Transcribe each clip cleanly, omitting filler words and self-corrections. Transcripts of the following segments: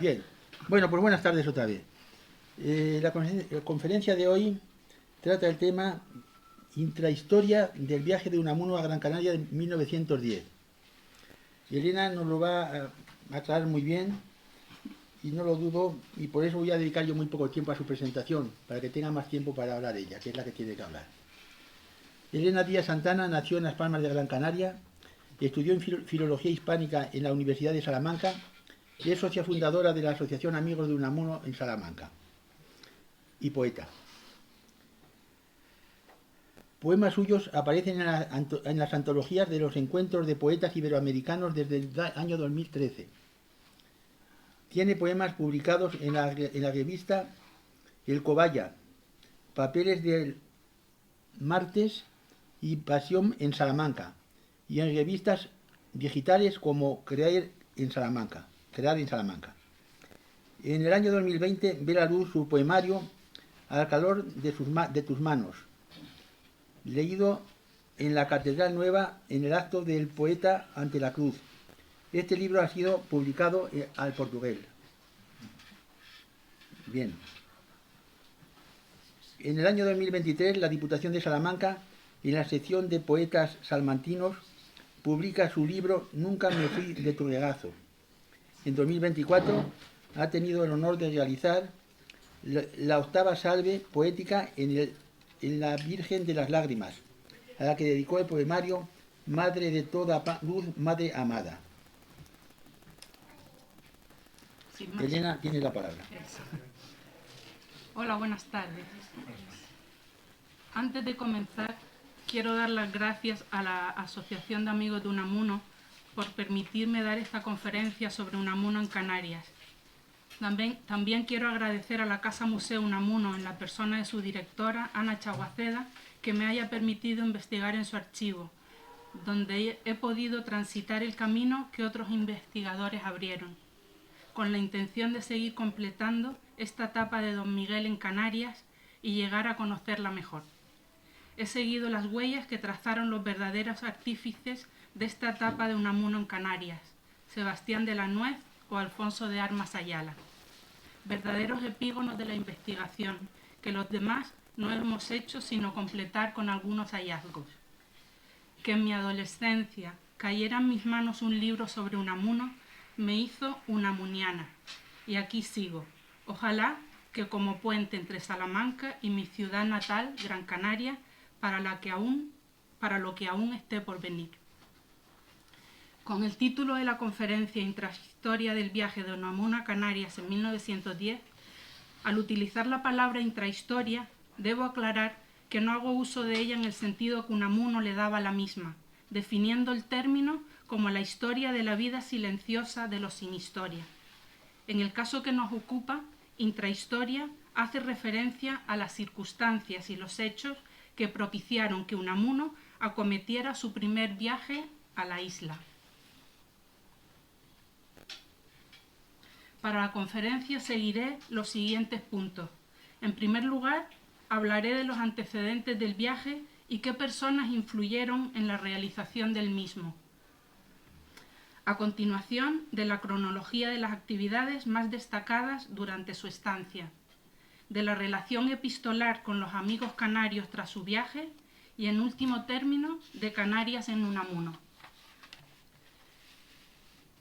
Bien, bueno, pues buenas tardes otra vez. La conferencia de hoy trata el tema Intrahistoria del viaje de Unamuno a Gran Canaria de 1910. Y Elena nos lo va a aclarar muy bien y no lo dudo, y por eso voy a dedicar yo muy poco tiempo a su presentación, para que tenga más tiempo para hablar ella, que es la que tiene que hablar. Elena Díaz Santana nació en Las Palmas de Gran Canaria, estudió en Filología Hispánica en la Universidad de Salamanca y es socia fundadora de la Asociación Amigos de Unamuno en Salamanca, y poeta. Poemas suyos aparecen en las antologías de los encuentros de poetas iberoamericanos desde el año 2013. Tiene poemas publicados en la revista El Cobaya, Papeles del Martes y Pasión en Salamanca, y en revistas digitales como Crear en Salamanca. En el año 2020 ve la luz su poemario Al calor de tus manos, leído en la Catedral Nueva en el acto del poeta ante la cruz. Este libro ha sido publicado al portugués. Bien. En el año 2023 la Diputación de Salamanca, en la sección de poetas salmantinos, publica su libro Nunca me fui de tu regazo. En 2024 ha tenido el honor de realizar la octava salve poética en la Virgen de las Lágrimas, a la que dedicó el poemario Madre de toda luz, Madre amada. Elena tiene la palabra. Hola, buenas tardes. Antes de comenzar, quiero dar las gracias a la Asociación de Amigos de Unamuno por permitirme dar esta conferencia sobre Unamuno en Canarias. También quiero agradecer a la Casa Museo Unamuno, en la persona de su directora, Ana Chaguaceda, que me haya permitido investigar en su archivo, donde he podido transitar el camino que otros investigadores abrieron, con la intención de seguir completando esta etapa de Don Miguel en Canarias y llegar a conocerla mejor. He seguido las huellas que trazaron los verdaderos artífices de esta etapa de Unamuno en Canarias, Sebastián de la Nuez o Alfonso de Armas Ayala. Verdaderos epígonos de la investigación, que los demás no hemos hecho sino completar con algunos hallazgos. Que en mi adolescencia cayera en mis manos un libro sobre Unamuno me hizo unamuniana, y aquí sigo. Ojalá que como puente entre Salamanca y mi ciudad natal, Gran Canaria, para lo que aún esté por venir. Con el título de la conferencia Intrahistoria del viaje de Unamuno a Canarias en 1910, al utilizar la palabra intrahistoria, debo aclarar que no hago uso de ella en el sentido que Unamuno le daba a la misma, definiendo el término como la historia de la vida silenciosa de los sin historia. En el caso que nos ocupa, intrahistoria hace referencia a las circunstancias y los hechos que propiciaron que Unamuno acometiera su primer viaje a la isla. Para la conferencia seguiré los siguientes puntos. En primer lugar, hablaré de los antecedentes del viaje y qué personas influyeron en la realización del mismo. A continuación, de la cronología de las actividades más destacadas durante su estancia, de la relación epistolar con los amigos canarios tras su viaje y, en último término, de Canarias en Unamuno.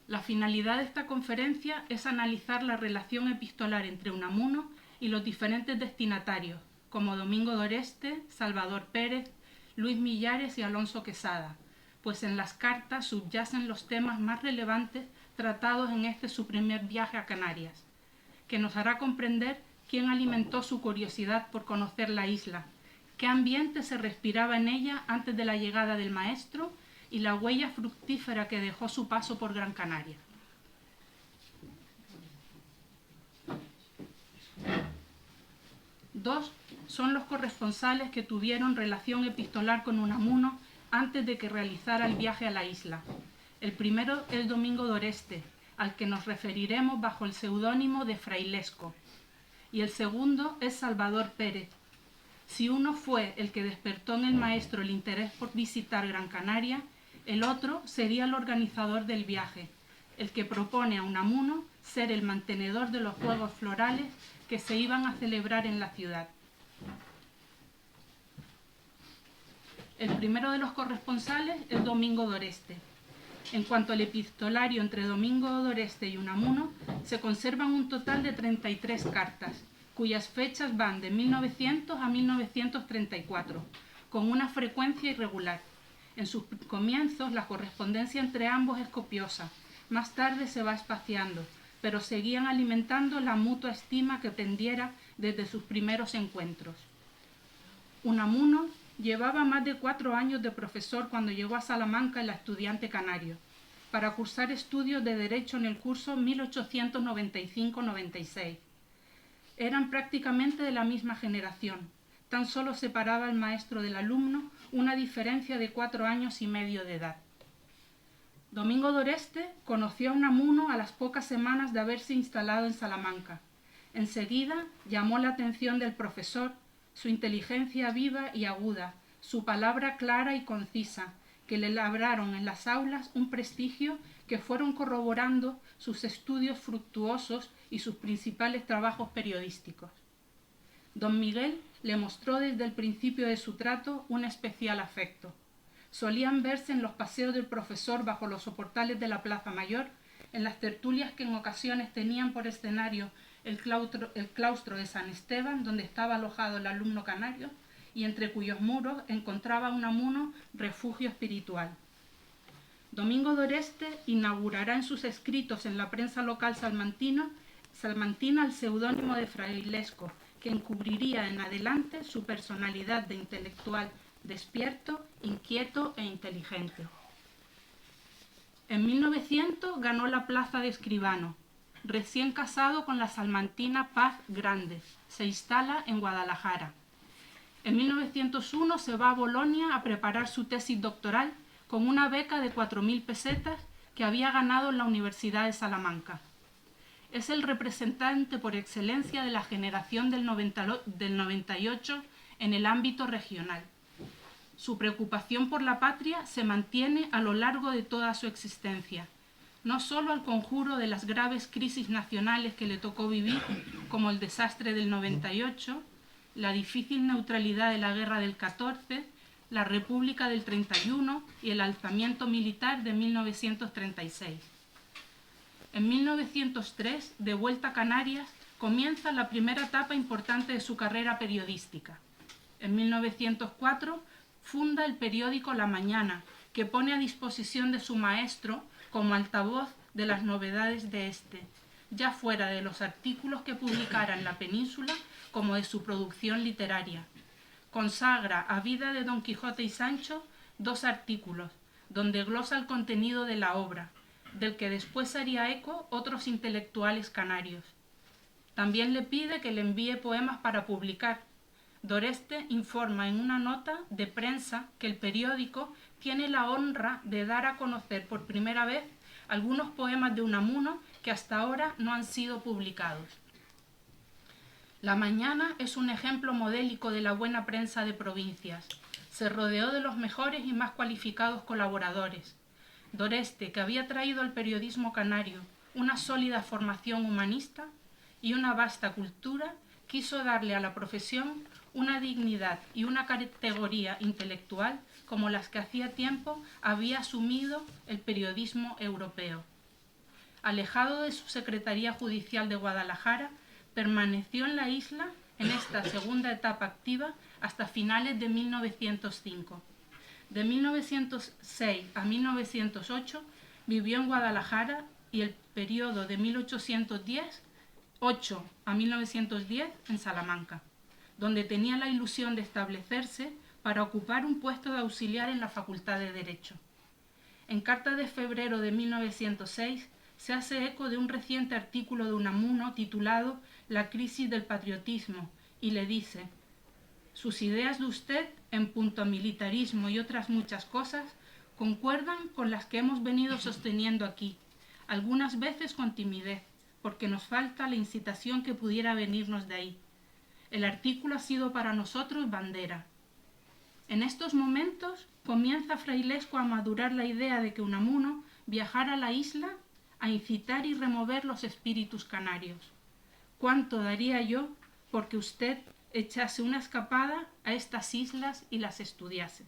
La finalidad de esta conferencia es analizar la relación epistolar entre Unamuno y los diferentes destinatarios, como Domingo d'Oreste, Salvador Pérez, Luis Millares y Alonso Quesada, pues en las cartas subyacen los temas más relevantes tratados en este su primer viaje a Canarias, que nos hará comprender quién alimentó su curiosidad por conocer la isla, qué ambiente se respiraba en ella antes de la llegada del maestro y la huella fructífera que dejó su paso por Gran Canaria. Dos son los corresponsales que tuvieron relación epistolar con Unamuno antes de que realizara el viaje a la isla. El primero es Domingo d'Oreste, al que nos referiremos bajo el seudónimo de Frailesco, y el segundo es Salvador Pérez. Si uno fue el que despertó en el maestro el interés por visitar Gran Canaria, el otro sería el organizador del viaje, el que propone a Unamuno ser el mantenedor de los juegos florales que se iban a celebrar en la ciudad. El primero de los corresponsales es Domingo d'Oreste. En cuanto al epistolario entre Domingo d'Oreste y Unamuno, se conservan un total de 33 cartas, cuyas fechas van de 1900 a 1934, con una frecuencia irregular. En sus comienzos, la correspondencia entre ambos es copiosa, más tarde se va espaciando, pero seguían alimentando la mutua estima que pendiera desde sus primeros encuentros. Unamuno llevaba más de 4 años de profesor cuando llegó a Salamanca el estudiante canario, para cursar estudios de Derecho en el curso 1895-96. Eran prácticamente de la misma generación, tan solo separaba al maestro del alumno una diferencia de 4 años y medio de edad. Domingo d'Oreste conoció a Unamuno a las pocas semanas de haberse instalado en Salamanca. Enseguida llamó la atención del profesor su inteligencia viva y aguda, su palabra clara y concisa, que le labraron en las aulas un prestigio que fueron corroborando sus estudios fructuosos y sus principales trabajos periodísticos. Don Miguel le mostró desde el principio de su trato un especial afecto. Solían verse en los paseos del profesor bajo los soportales de la Plaza Mayor, en las tertulias que en ocasiones tenían por escenario el claustro de San Esteban, donde estaba alojado el alumno canario, y entre cuyos muros encontraba Unamuno refugio espiritual. Domingo d'Oreste inaugurará en sus escritos en la prensa local salmantina el seudónimo de Frailesco, que encubriría en adelante su personalidad de intelectual despierto, inquieto e inteligente. En 1900 ganó la plaza de escribano. Recién casado con la salmantina Paz Grande, se instala en Guadalajara. En 1901 se va a Bolonia a preparar su tesis doctoral con una beca de 4.000 pesetas que había ganado en la Universidad de Salamanca. Es el representante por excelencia de la generación del 98 en el ámbito regional. Su preocupación por la patria se mantiene a lo largo de toda su existencia, no solo al conjuro de las graves crisis nacionales que le tocó vivir, como el desastre del 98, la difícil neutralidad de la guerra del 14, la República del 31 y el alzamiento militar de 1936. En 1903, de vuelta a Canarias, comienza la primera etapa importante de su carrera periodística. En 1904 funda el periódico La Mañana, que pone a disposición de su maestro como altavoz de las novedades de este, ya fuera de los artículos que publicara en la península como de su producción literaria. Consagra a Vida de Don Quijote y Sancho 2 artículos, donde glosa el contenido de la obra, del que después haría eco otros intelectuales canarios. También le pide que le envíe poemas para publicar. d'Oreste informa en una nota de prensa que el periódico tiene la honra de dar a conocer por primera vez algunos poemas de Unamuno que hasta ahora no han sido publicados. La Mañana es un ejemplo modélico de la buena prensa de provincias. Se rodeó de los mejores y más cualificados colaboradores. d'Oreste, que había traído al periodismo canario una sólida formación humanista y una vasta cultura, quiso darle a la profesión una dignidad y una categoría intelectual como las que hacía tiempo había asumido el periodismo europeo. Alejado de su Secretaría Judicial de Guadalajara, permaneció en la isla en esta segunda etapa activa hasta finales de 1905. De 1906 a 1908 vivió en Guadalajara y el periodo de 1808 a 1910 en Salamanca, donde tenía la ilusión de establecerse para ocupar un puesto de auxiliar en la Facultad de Derecho. En carta de febrero de 1906 se hace eco de un reciente artículo de Unamuno titulado La crisis del patriotismo y le dice: sus ideas de usted en punto a militarismo y otras muchas cosas concuerdan con las que hemos venido sosteniendo aquí, algunas veces con timidez, porque nos falta la incitación que pudiera venirnos de ahí. El artículo ha sido para nosotros bandera. En estos momentos comienza Frailesco a madurar la idea de que Unamuno viajara a la isla a incitar y remover los espíritus canarios. ¿Cuánto daría yo porque usted echase una escapada a estas islas y las estudiase?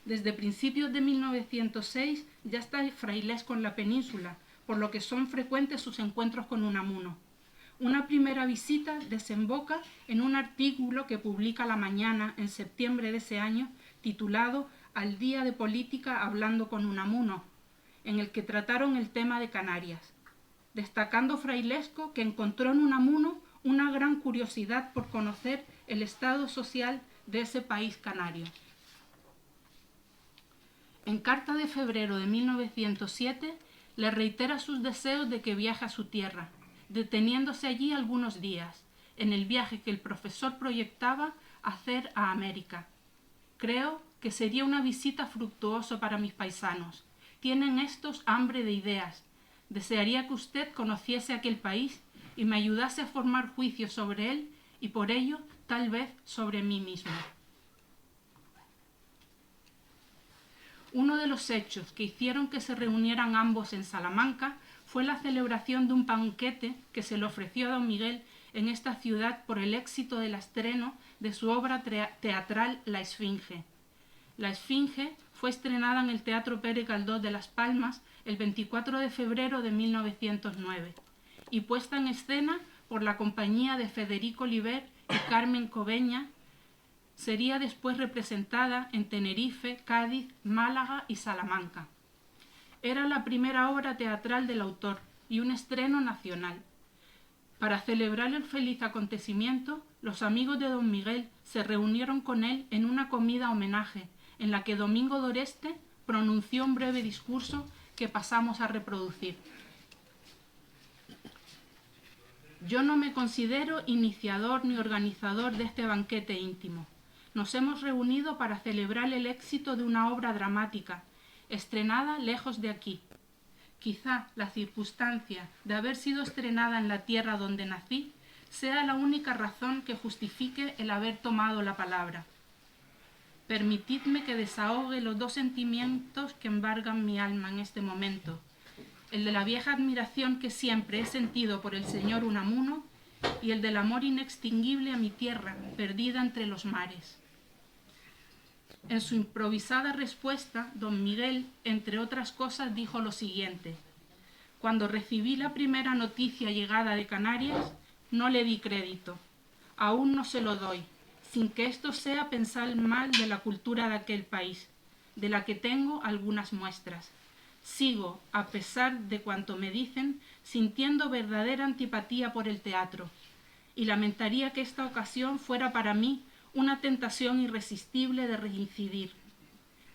Desde principios de 1906 ya está Frailesco en la península, por lo que son frecuentes sus encuentros con Unamuno. Una primera visita desemboca en un artículo que publica La Mañana en septiembre de ese año, titulado Al día de política hablando con Unamuno, en el que trataron el tema de Canarias, destacando Frailesco que encontró en Unamuno una gran curiosidad por conocer el estado social de ese país canario. En carta de febrero de 1907 le reitera sus deseos de que viaje a su tierra, deteniéndose allí algunos días, en el viaje que el profesor proyectaba hacer a América. Creo que sería una visita fructuosa para mis paisanos. Tienen estos hambre de ideas. Desearía que usted conociese aquel país y me ayudase a formar juicios sobre él y por ello tal vez sobre mí mismo. Uno de los hechos que hicieron que se reunieran ambos en Salamanca fue la celebración de un banquete que se le ofreció a don Miguel en esta ciudad por el éxito del estreno de su obra teatral La Esfinge. La Esfinge fue estrenada en el Teatro Pérez Galdós de Las Palmas el 24 de febrero de 1909 y puesta en escena por la compañía de Federico Oliver y Carmen Cobeña. Sería después representada en Tenerife, Cádiz, Málaga y Salamanca. Era la primera obra teatral del autor y un estreno nacional. Para celebrar el feliz acontecimiento, los amigos de don Miguel se reunieron con él en una comida homenaje, en la que Domingo d'Oreste pronunció un breve discurso que pasamos a reproducir. Yo no me considero iniciador ni organizador de este banquete íntimo. Nos hemos reunido para celebrar el éxito de una obra dramática, estrenada lejos de aquí. Quizá la circunstancia de haber sido estrenada en la tierra donde nací sea la única razón que justifique el haber tomado la palabra. Permitidme que desahogue los dos sentimientos que embargan mi alma en este momento, el de la vieja admiración que siempre he sentido por el señor Unamuno y el del amor inextinguible a mi tierra, perdida entre los mares. En su improvisada respuesta, don Miguel, entre otras cosas, dijo lo siguiente: cuando recibí la primera noticia llegada de Canarias, no le di crédito. Aún no se lo doy, sin que esto sea pensar mal de la cultura de aquel país, de la que tengo algunas muestras. Sigo, a pesar de cuanto me dicen, sintiendo verdadera antipatía por el teatro, y lamentaría que esta ocasión fuera para mí una tentación irresistible de reincidir.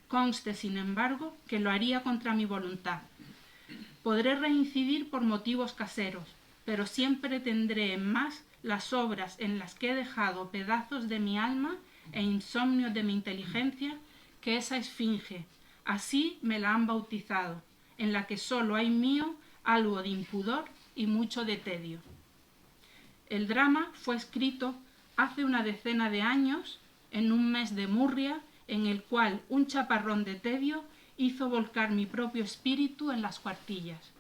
Conste, sin embargo, que lo haría contra mi voluntad. Podré reincidir por motivos caseros, pero siempre tendré en más las obras en las que he dejado pedazos de mi alma e insomnios de mi inteligencia, que esa Esfinge, así me la han bautizado, en la que solo hay mío algo de impudor y mucho de tedio. El drama fue escrito hace una decena de años, en un mes de murria, en el cual un chaparrón de tedio hizo volcar mi propio espíritu en las cuartillas.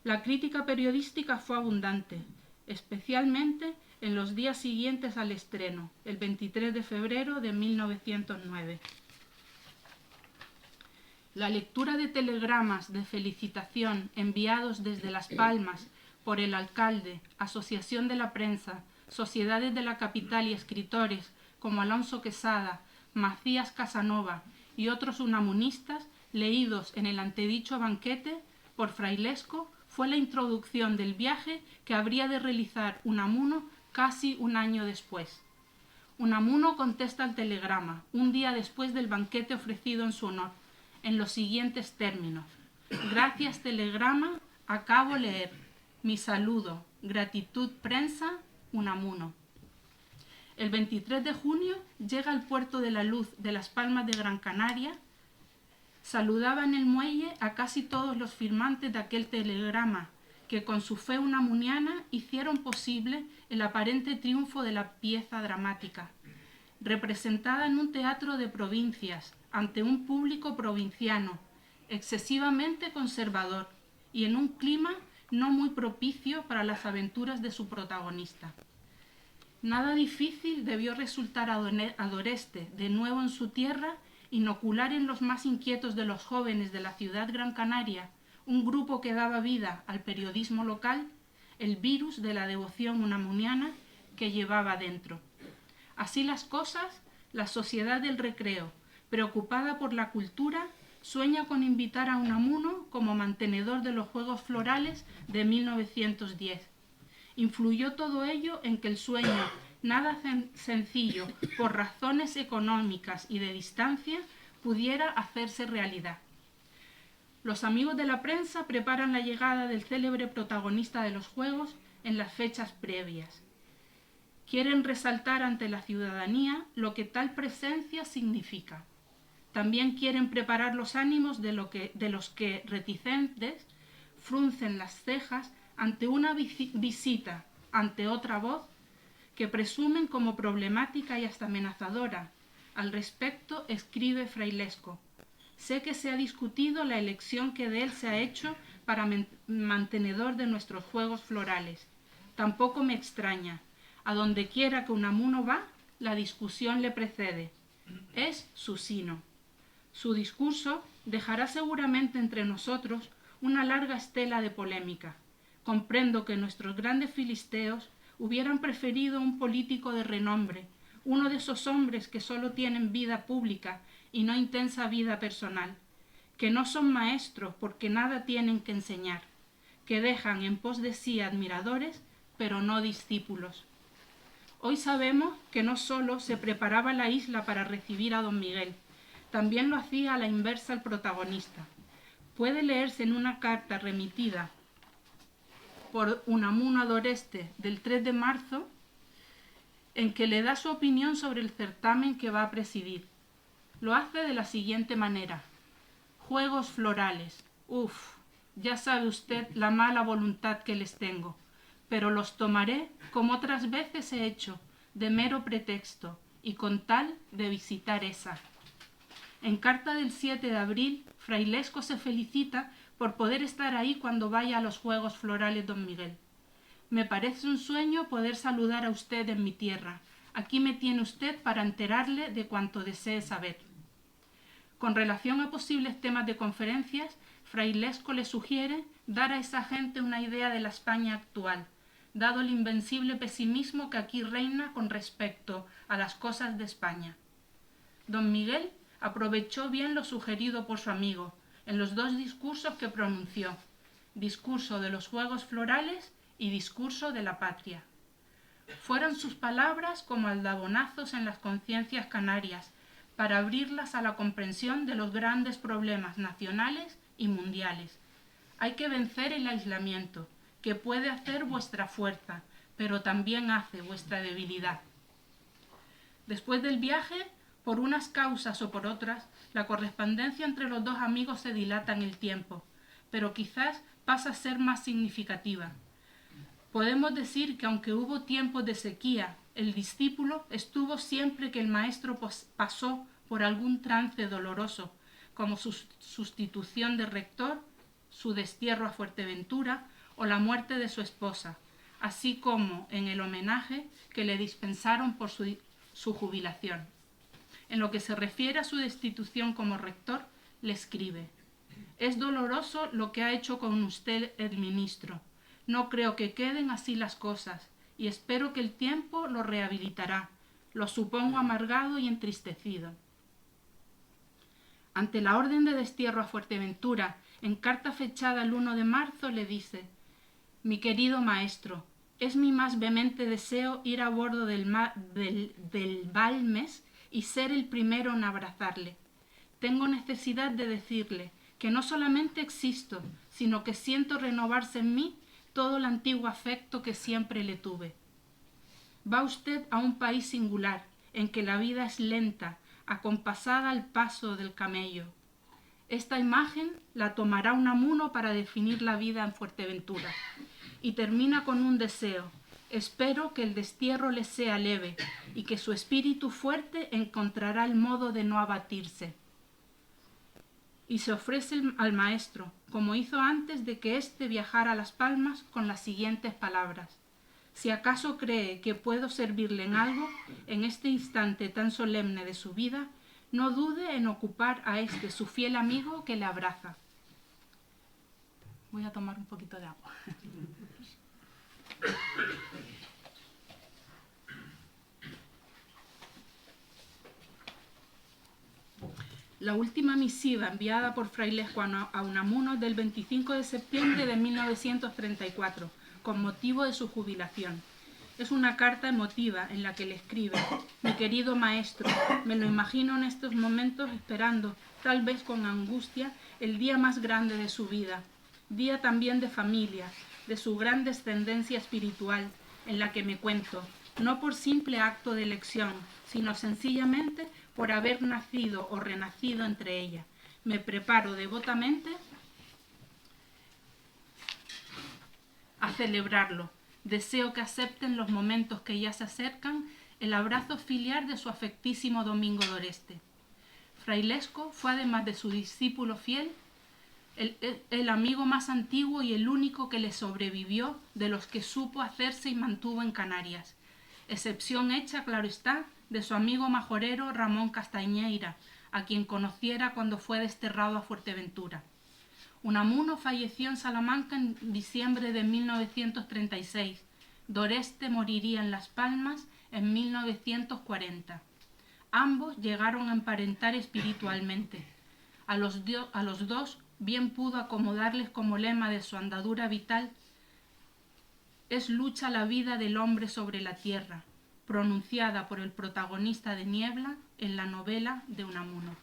La crítica periodística fue abundante, especialmente en los días siguientes al estreno, el 23 de febrero de 1909. La lectura de telegramas de felicitación enviados desde Las Palmas por el alcalde, Asociación de la Prensa, sociedades de la capital y escritores como Alonso Quesada, Macías Casanova y otros unamunistas, leídos en el antedicho banquete por Frailesco, fue la introducción del viaje que habría de realizar Unamuno casi un año después. Unamuno contesta al telegrama, un día después del banquete ofrecido en su honor, en los siguientes términos: gracias telegrama, acabo leer. Mi saludo, gratitud prensa, Unamuno. El 23 de junio llega al puerto de la Luz de Las Palmas de Gran Canaria. Saludaba en el muelle a casi todos los firmantes de aquel telegrama, que con su fe unamuniana hicieron posible el aparente triunfo de la pieza dramática, representada en un teatro de provincias, ante un público provinciano, excesivamente conservador, y en un clima no muy propicio para las aventuras de su protagonista. Nada difícil debió resultar a Doreste, de nuevo en su tierra, inocular en los más inquietos de los jóvenes de la ciudad Gran Canaria, un grupo que daba vida al periodismo local, el virus de la devoción unamuniana que llevaba dentro. Así las cosas, la Sociedad del Recreo, preocupada por la cultura, sueña con invitar a Unamuno como mantenedor de los Juegos Florales de 1910. Influyó todo ello en que el sueño, nada sencillo, por razones económicas y de distancia, pudiera hacerse realidad. Los amigos de la prensa preparan la llegada del célebre protagonista de los Juegos en las fechas previas. Quieren resaltar ante la ciudadanía lo que tal presencia significa. También quieren preparar los ánimos de los que, reticentes, fruncen las cejas ante una visita, ante otra voz, que presumen como problemática y hasta amenazadora. Al respecto escribe Frailesco: sé que se ha discutido la elección que de él se ha hecho para mantenedor de nuestros Juegos Florales. Tampoco me extraña. A donde quiera que Unamuno va, la discusión le precede. Es su sino. Su discurso dejará seguramente entre nosotros una larga estela de polémica. Comprendo que nuestros grandes filisteos hubieran preferido un político de renombre, uno de esos hombres que solo tienen vida pública y no intensa vida personal, que no son maestros porque nada tienen que enseñar, que dejan en pos de sí admiradores, pero no discípulos. Hoy sabemos que no solo se preparaba la isla para recibir a don Miguel, también lo hacía a la inversa el protagonista. Puede leerse en una carta remitida por Unamuno a Doreste del 3 de marzo, en que le da su opinión sobre el certamen que va a presidir. Lo hace de la siguiente manera: Juegos Florales. Ya sabe usted la mala voluntad que les tengo, pero los tomaré, como otras veces he hecho, de mero pretexto y con tal de visitar esa. En carta del 7 de abril, Frailesco se felicita por poder estar ahí cuando vaya a los Juegos Florales don Miguel. Me parece un sueño poder saludar a usted en mi tierra. Aquí me tiene usted para enterarle de cuanto desee saber. Con relación a posibles temas de conferencias, Frailesco le sugiere dar a esa gente una idea de la España actual, dado el invencible pesimismo que aquí reina con respecto a las cosas de España. Don Miguel aprovechó bien lo sugerido por su amigo en los dos discursos que pronunció: discurso de los Juegos Florales y discurso de la patria. Fueron sus palabras como aldabonazos en las conciencias canarias para abrirlas a la comprensión de los grandes problemas nacionales y mundiales. Hay que vencer el aislamiento, que puede hacer vuestra fuerza, pero también hace vuestra debilidad. Después del viaje, por unas causas o por otras, la correspondencia entre los dos amigos se dilata en el tiempo, pero quizás pasa a ser más significativa. Podemos decir que aunque hubo tiempos de sequía, el discípulo estuvo siempre que el maestro pasó por algún trance doloroso, como su sustitución de rector, su destierro a Fuerteventura o la muerte de su esposa, así como en el homenaje que le dispensaron por su jubilación. En lo que se refiere a su destitución como rector, le escribe: es doloroso lo que ha hecho con usted el ministro. No creo que queden así las cosas, y espero que el tiempo lo rehabilitará. Lo supongo amargado y entristecido. Ante la orden de destierro a Fuerteventura, en carta fechada el 1 de marzo, le dice: mi querido maestro, es mi más vehemente deseo ir a bordo del Balmes y ser el primero en abrazarle. Tengo necesidad de decirle que no solamente existo, sino que siento renovarse en mí todo el antiguo afecto que siempre le tuve. Va usted a un país singular, en que la vida es lenta, acompasada al paso del camello. Esta imagen la tomará Unamuno para definir la vida en Fuerteventura, y termina con un deseo: espero que el destierro le sea leve, y que su espíritu fuerte encontrará el modo de no abatirse. Y se ofrece al maestro, como hizo antes de que éste viajara a Las Palmas, con las siguientes palabras: si acaso cree que puedo servirle en algo en este instante tan solemne de su vida, no dude en ocupar a este su fiel amigo que le abraza. Voy a tomar un poquito de agua. La última misiva enviada por Frailesco a Unamuno del 25 de septiembre de 1934, con motivo de su jubilación. Es una carta emotiva en la que le escribe: mi querido maestro, me lo imagino en estos momentos esperando, tal vez con angustia, el día más grande de su vida, día también de familia, de su gran descendencia espiritual, en la que me cuento, no por simple acto de elección, sino sencillamente por haber nacido o renacido entre ella. Me preparo devotamente a celebrarlo. Deseo que acepten los momentos que ya se acercan el abrazo filial de su afectísimo Domingo d'Oreste. Frailesco fue, además de su discípulo fiel, el amigo más antiguo y el único que le sobrevivió de los que supo hacerse y mantuvo en Canarias. Excepción hecha, claro está, de su amigo majorero Ramón Castañeira, a quien conociera cuando fue desterrado a Fuerteventura. Unamuno falleció en Salamanca en diciembre de 1936. d'Oreste moriría en Las Palmas en 1940. Ambos llegaron a emparentar espiritualmente. A los dos bien pudo acomodarles como lema de su andadura vital: es lucha la vida del hombre sobre la tierra, pronunciada por el protagonista de Niebla en la novela de Unamuno.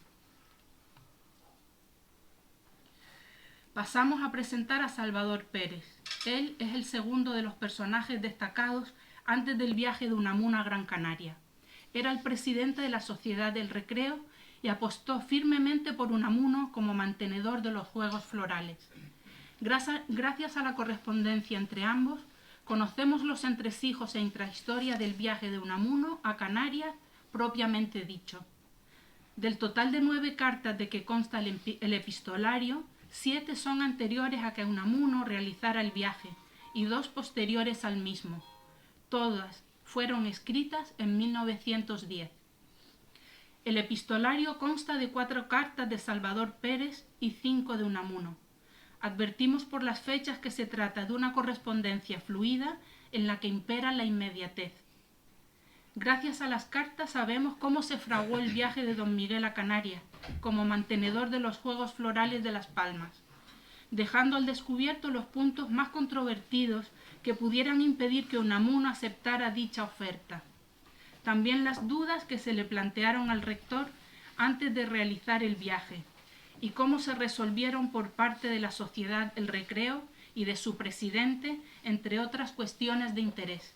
Pasamos a presentar a Salvador Pérez. Él es el segundo de los personajes destacados antes del viaje de Unamuno a Gran Canaria. Era el presidente de la Sociedad del Recreo y apostó firmemente por Unamuno como mantenedor de los Juegos Florales. Gracias a la correspondencia entre ambos, conocemos los entresijos e intrahistoria del viaje de Unamuno a Canarias propiamente dicho. Del total de 9 cartas de que consta el epistolario, 7 son anteriores a que Unamuno realizara el viaje y 2 posteriores al mismo. Todas fueron escritas en 1910. El epistolario consta de 4 cartas de Salvador Pérez y 5 de Unamuno. Advertimos por las fechas que se trata de una correspondencia fluida en la que impera la inmediatez. Gracias a las cartas sabemos cómo se fraguó el viaje de don Miguel a Canarias, como mantenedor de los Juegos Florales de Las Palmas, dejando al descubierto los puntos más controvertidos que pudieran impedir que Unamuno aceptara dicha oferta. También las dudas que se le plantearon al rector antes de realizar el viaje, y cómo se resolvieron por parte de la Sociedad El Recreo y de su presidente, entre otras cuestiones de interés.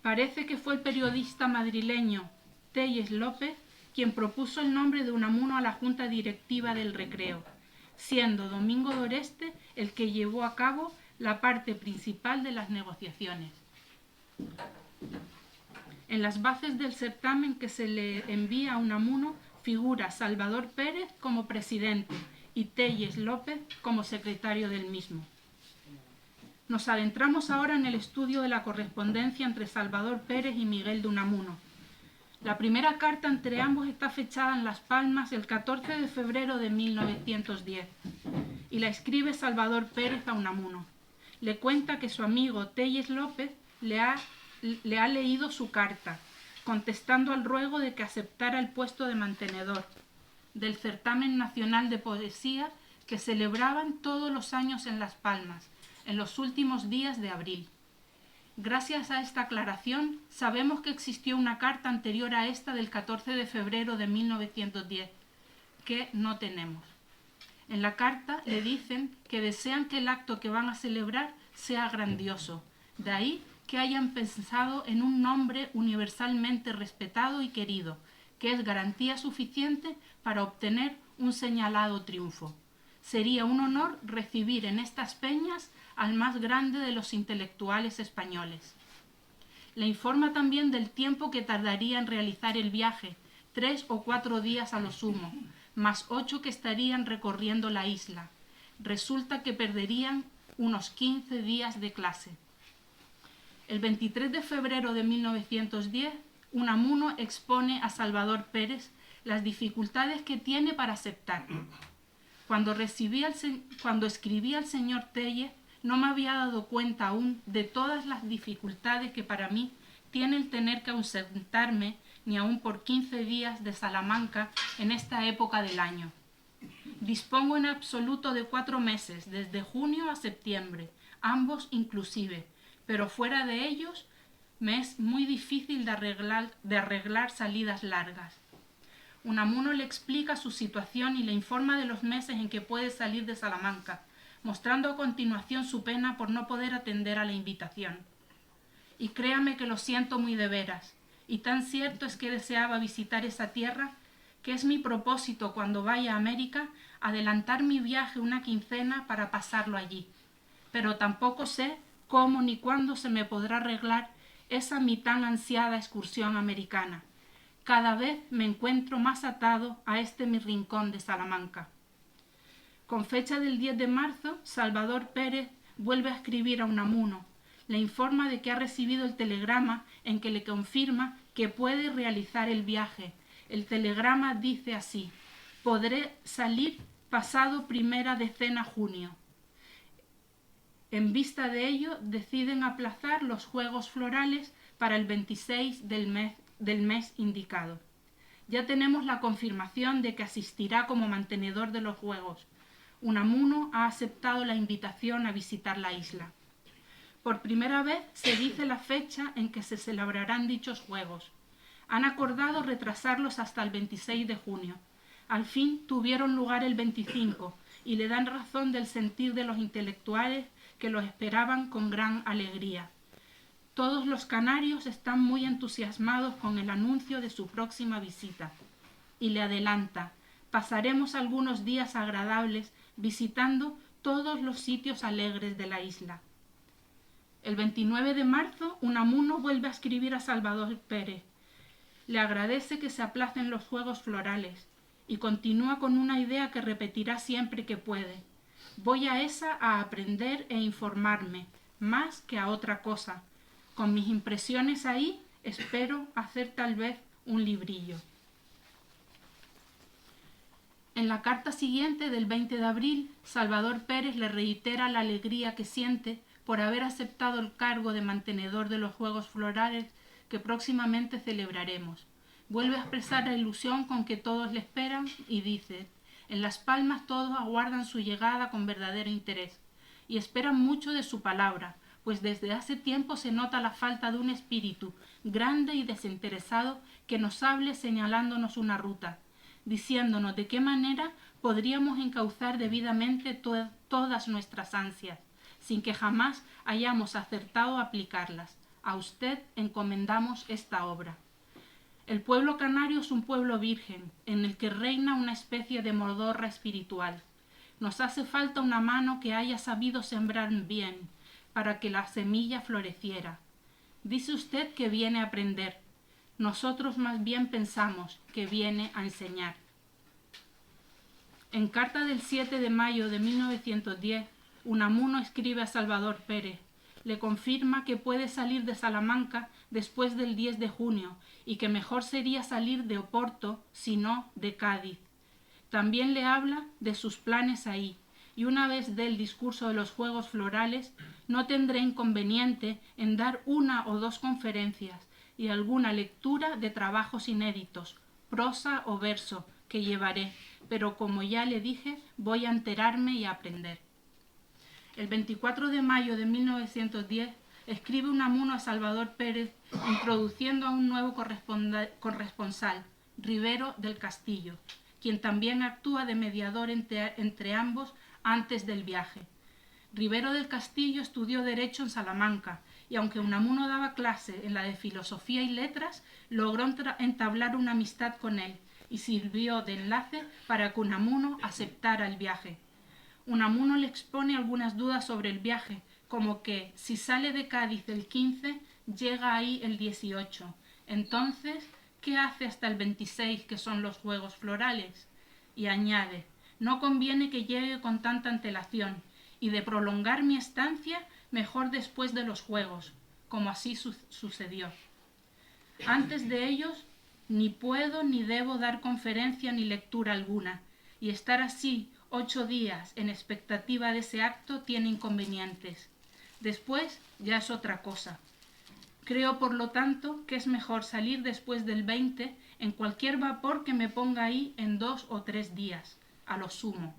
Parece que fue el periodista madrileño Telles López quien propuso el nombre de Unamuno a la Junta Directiva del Recreo, siendo Domingo d'Oreste el que llevó a cabo la parte principal de las negociaciones. En las bases del certamen que se le envía a Unamuno figura Salvador Pérez como presidente y Telles López como secretario del mismo. Nos adentramos ahora en el estudio de la correspondencia entre Salvador Pérez y Miguel de Unamuno. La primera carta entre ambos está fechada en Las Palmas el 14 de febrero de 1910 y la escribe Salvador Pérez a Unamuno. Le cuenta que su amigo Telles López le ha leído su carta, contestando al ruego de que aceptara el puesto de mantenedor del certamen nacional de poesía que celebraban todos los años en Las Palmas, en los últimos días de abril. Gracias a esta aclaración, sabemos que existió una carta anterior a esta del 14 de febrero de 1910, que no tenemos. En la carta le dicen que desean que el acto que van a celebrar sea grandioso, de ahí que hayan pensado en un nombre universalmente respetado y querido, que es garantía suficiente para obtener un señalado triunfo. Sería un honor recibir en estas peñas al más grande de los intelectuales españoles. Le informa también del tiempo que tardaría en realizar el viaje, 3 o 4 días a lo sumo, más 8 que estarían recorriendo la isla. Resulta que perderían unos 15 días de clase. El 23 de febrero de 1910, Unamuno expone a Salvador Pérez las dificultades que tiene para aceptar. Cuando escribí al señor Tellez, no me había dado cuenta aún de todas las dificultades que para mí tiene el tener que ausentarme ni aún por 15 días de Salamanca en esta época del año. Dispongo en absoluto de 4 meses, desde junio a septiembre, ambos inclusive, pero fuera de ellos me es muy difícil de arreglar salidas largas. Unamuno le explica su situación y le informa de los meses en que puede salir de Salamanca, mostrando a continuación su pena por no poder atender a la invitación. Y créame que lo siento muy de veras, y tan cierto es que deseaba visitar esa tierra, que es mi propósito cuando vaya a América adelantar mi viaje una quincena para pasarlo allí. Pero tampoco sé cómo ni cuándo se me podrá arreglar esa mi tan ansiada excursión americana. Cada vez me encuentro más atado a este mi rincón de Salamanca. Con fecha del 10 de marzo, Salvador Pérez vuelve a escribir a Unamuno. Le informa de que ha recibido el telegrama en que le confirma que puede realizar el viaje. El telegrama dice así: podré salir pasado primera decena junio. En vista de ello, deciden aplazar los Juegos Florales para el 26 del mes indicado. Ya tenemos la confirmación de que asistirá como mantenedor de los Juegos. Unamuno ha aceptado la invitación a visitar la isla. Por primera vez se dice la fecha en que se celebrarán dichos Juegos. Han acordado retrasarlos hasta el 26 de junio. Al fin tuvieron lugar el 25 y le dan razón del sentir de los intelectuales que los esperaban con gran alegría. Todos los canarios están muy entusiasmados con el anuncio de su próxima visita. Y le adelanta: pasaremos algunos días agradables visitando todos los sitios alegres de la isla. El 29 de marzo, Unamuno vuelve a escribir a Salvador Pérez. Le agradece que se aplacen los Juegos Florales y continúa con una idea que repetirá siempre que puede: voy a esa a aprender e informarme, más que a otra cosa. Con mis impresiones ahí espero hacer tal vez un librillo. En la carta siguiente, del 20 de abril, Salvador Pérez le reitera la alegría que siente por haber aceptado el cargo de mantenedor de los Juegos Florales que próximamente celebraremos. Vuelve a expresar la ilusión con que todos le esperan y dice: en Las Palmas todos aguardan su llegada con verdadero interés y esperan mucho de su palabra, pues desde hace tiempo se nota la falta de un espíritu grande y desinteresado que nos hable señalándonos una ruta, diciéndonos de qué manera podríamos encauzar debidamente todas nuestras ansias, sin que jamás hayamos acertado a aplicarlas. A usted encomendamos esta obra. El pueblo canario es un pueblo virgen, en el que reina una especie de modorra espiritual. Nos hace falta una mano que haya sabido sembrar bien, para que la semilla floreciera. Dice usted que viene a aprender. Nosotros más bien pensamos que viene a enseñar. En carta del 7 de mayo de 1910, Unamuno escribe a Salvador Pérez. Le confirma que puede salir de Salamanca después del 10 de junio y que mejor sería salir de Oporto, si no de Cádiz. También le habla de sus planes ahí, y una vez dé el discurso de los Juegos Florales, no tendré inconveniente en dar 1 o 2 conferencias y alguna lectura de trabajos inéditos, prosa o verso, que llevaré, pero como ya le dije, voy a enterarme y a aprender. El 24 de mayo de 1910 escribe Unamuno a Salvador Pérez introduciendo a un nuevo corresponsal, Rivero del Castillo, quien también actúa de mediador entre ambos antes del viaje. Rivero del Castillo estudió Derecho en Salamanca y aunque Unamuno daba clase en la de Filosofía y Letras, logró entablar una amistad con él y sirvió de enlace para que Unamuno aceptara el viaje. Unamuno le expone algunas dudas sobre el viaje, como que si sale de Cádiz el 15, llega ahí el 18. Entonces, ¿qué hace hasta el 26, que son los Juegos Florales? y añade: no conviene que llegue con tanta antelación, y de prolongar mi estancia, mejor después de los juegos, como así sucedió. Antes de ellos, ni puedo ni debo dar conferencia ni lectura alguna, y estar así 8 días en expectativa de ese acto tiene inconvenientes. Después ya es otra cosa. Creo, por lo tanto, que es mejor salir después del 20 en cualquier vapor que me ponga ahí en 2 o 3 días, a lo sumo.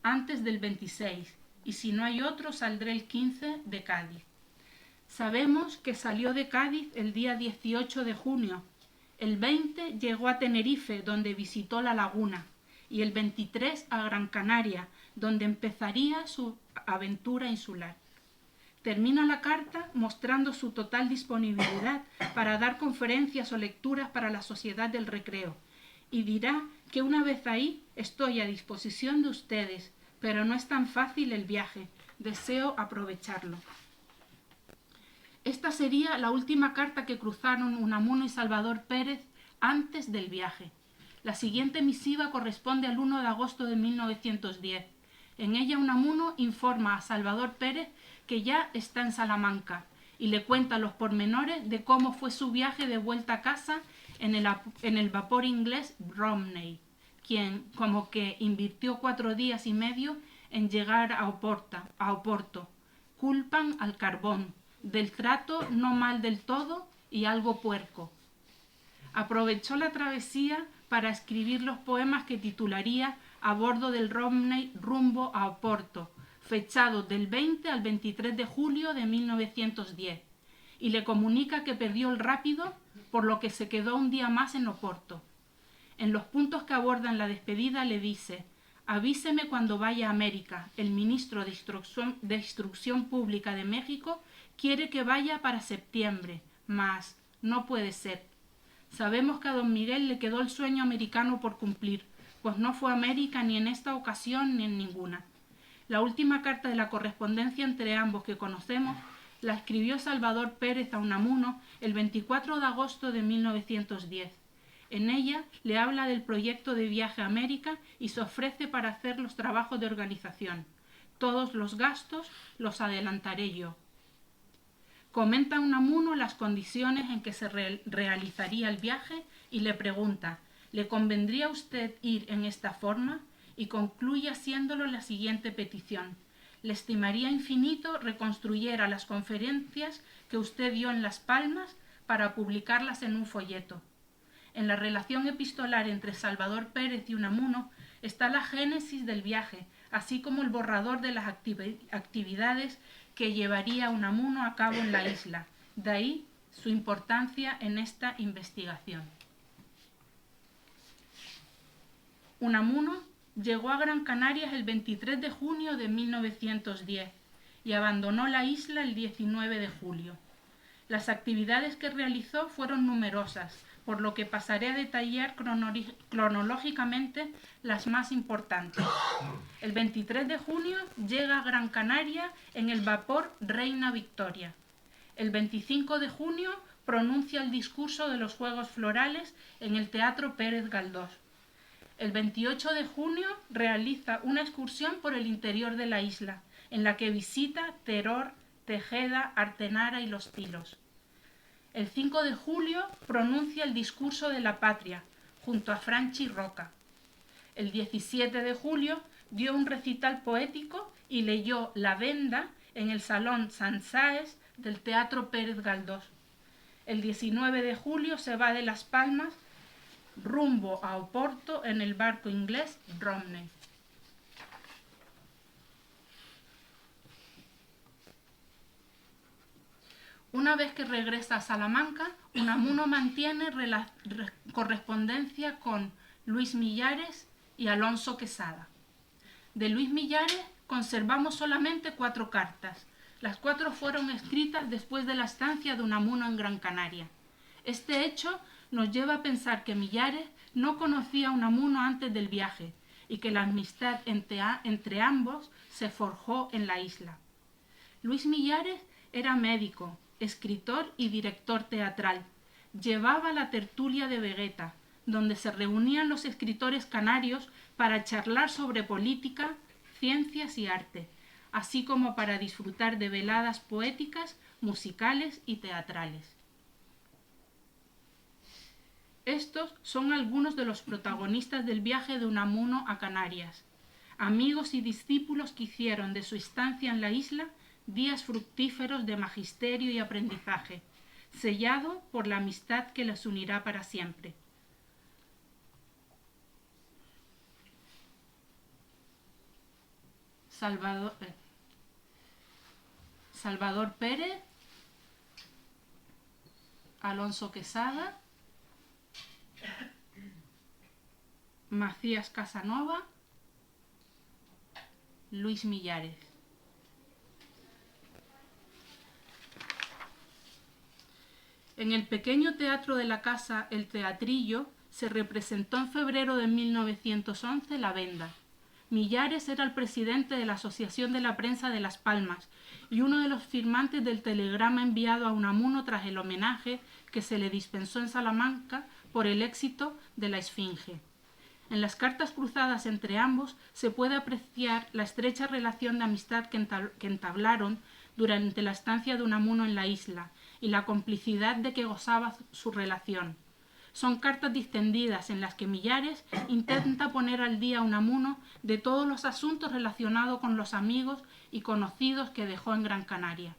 Antes del 26, y si no hay otro, saldré el 15 de Cádiz. Sabemos que salió de Cádiz el día 18 de junio. El 20 llegó a Tenerife, donde visitó la laguna, y el 23 a Gran Canaria, donde empezaría su aventura insular. Termina la carta mostrando su total disponibilidad para dar conferencias o lecturas para la Sociedad del Recreo, y dirá que una vez ahí estoy a disposición de ustedes, pero no es tan fácil el viaje. Deseo aprovecharlo. Esta sería la última carta que cruzaron Unamuno y Salvador Pérez antes del viaje. La siguiente misiva corresponde al 1 de agosto de 1910. En ella Unamuno informa a Salvador Pérez que ya está en Salamanca y le cuenta los pormenores de cómo fue su viaje de vuelta a casa en el vapor inglés Romney, quien como que invirtió 4 días y medio en llegar a Oporto. Culpan al carbón, del trato no mal del todo y algo puerco. Aprovechó la travesía para escribir los poemas que titularía A bordo del Romney rumbo a Oporto, fechados del 20 al 23 de julio de 1910, y le comunica que perdió el rápido, por lo que se quedó un día más en Oporto. En los puntos que abordan la despedida le dice: avíseme cuando vaya a América, el ministro de Instrucción Pública de México quiere que vaya para septiembre, mas no puede ser. Sabemos que a don Miguel le quedó el sueño americano por cumplir, pues no fue a América ni en esta ocasión ni en ninguna. La última carta de la correspondencia entre ambos que conocemos la escribió Salvador Pérez a Unamuno el 24 de agosto de 1910. En ella le habla del proyecto de viaje a América y se ofrece para hacer los trabajos de organización. Todos los gastos los adelantaré yo. Comenta a Unamuno las condiciones en que se realizaría el viaje y le pregunta: ¿le convendría a usted ir en esta forma? Y concluye haciéndolo la siguiente petición: le estimaría infinito reconstruyera las conferencias que usted dio en Las Palmas para publicarlas en un folleto. En la relación epistolar entre Salvador Pérez y Unamuno está la génesis del viaje, así como el borrador de las actividades que llevaría Unamuno a cabo en la isla. De ahí su importancia en esta investigación. Unamuno llegó a Gran Canarias el 23 de junio de 1910 y abandonó la isla el 19 de julio. Las actividades que realizó fueron numerosas, por lo que pasaré a detallar cronológicamente las más importantes. El 23 de junio llega a Gran Canaria en el vapor Reina Victoria. El 25 de junio pronuncia el discurso de los Juegos Florales en el Teatro Pérez Galdós. El 28 de junio realiza una excursión por el interior de la isla, en la que visita Teror, Tejeda, Artenara y Los Tilos. El 5 de julio pronuncia el discurso de la patria, junto a Franchi Roca. El 17 de julio dio un recital poético y leyó La Venda en el Salón Sansáez del Teatro Pérez Galdós. El 19 de julio se va de Las Palmas rumbo a Oporto en el barco inglés Romney. Una vez que regresa a Salamanca, Unamuno mantiene correspondencia con Luis Millares y Alonso Quesada. De Luis Millares conservamos solamente 4 cartas. Las 4 fueron escritas después de la estancia de Unamuno en Gran Canaria. Este hecho nos lleva a pensar que Millares no conocía a Unamuno antes del viaje y que la amistad entre ambos se forjó en la isla. Luis Millares era médico, escritor y director teatral. Llevaba la tertulia de Vegeta, donde se reunían los escritores canarios para charlar sobre política, ciencias y arte, así como para disfrutar de veladas poéticas, musicales y teatrales. Estos son algunos de los protagonistas del viaje de Unamuno a Canarias, amigos y discípulos que hicieron de su estancia en la isla días fructíferos de magisterio y aprendizaje, sellado por la amistad que les unirá para siempre. Salvador Pérez, Alonso Quesada, Macías Casanova, Luis Millares. En el pequeño teatro de la casa El Teatrillo se representó en febrero de 1911 La Venda. Millares era el presidente de la Asociación de la Prensa de Las Palmas y uno de los firmantes del telegrama enviado a Unamuno tras el homenaje que se le dispensó en Salamanca por el éxito de La Esfinge. En las cartas cruzadas entre ambos se puede apreciar la estrecha relación de amistad que entablaron durante la estancia de Unamuno en la isla y la complicidad de que gozaba su relación. Son cartas distendidas en las que Millares intenta poner al día a Unamuno de todos los asuntos relacionados con los amigos y conocidos que dejó en Gran Canaria.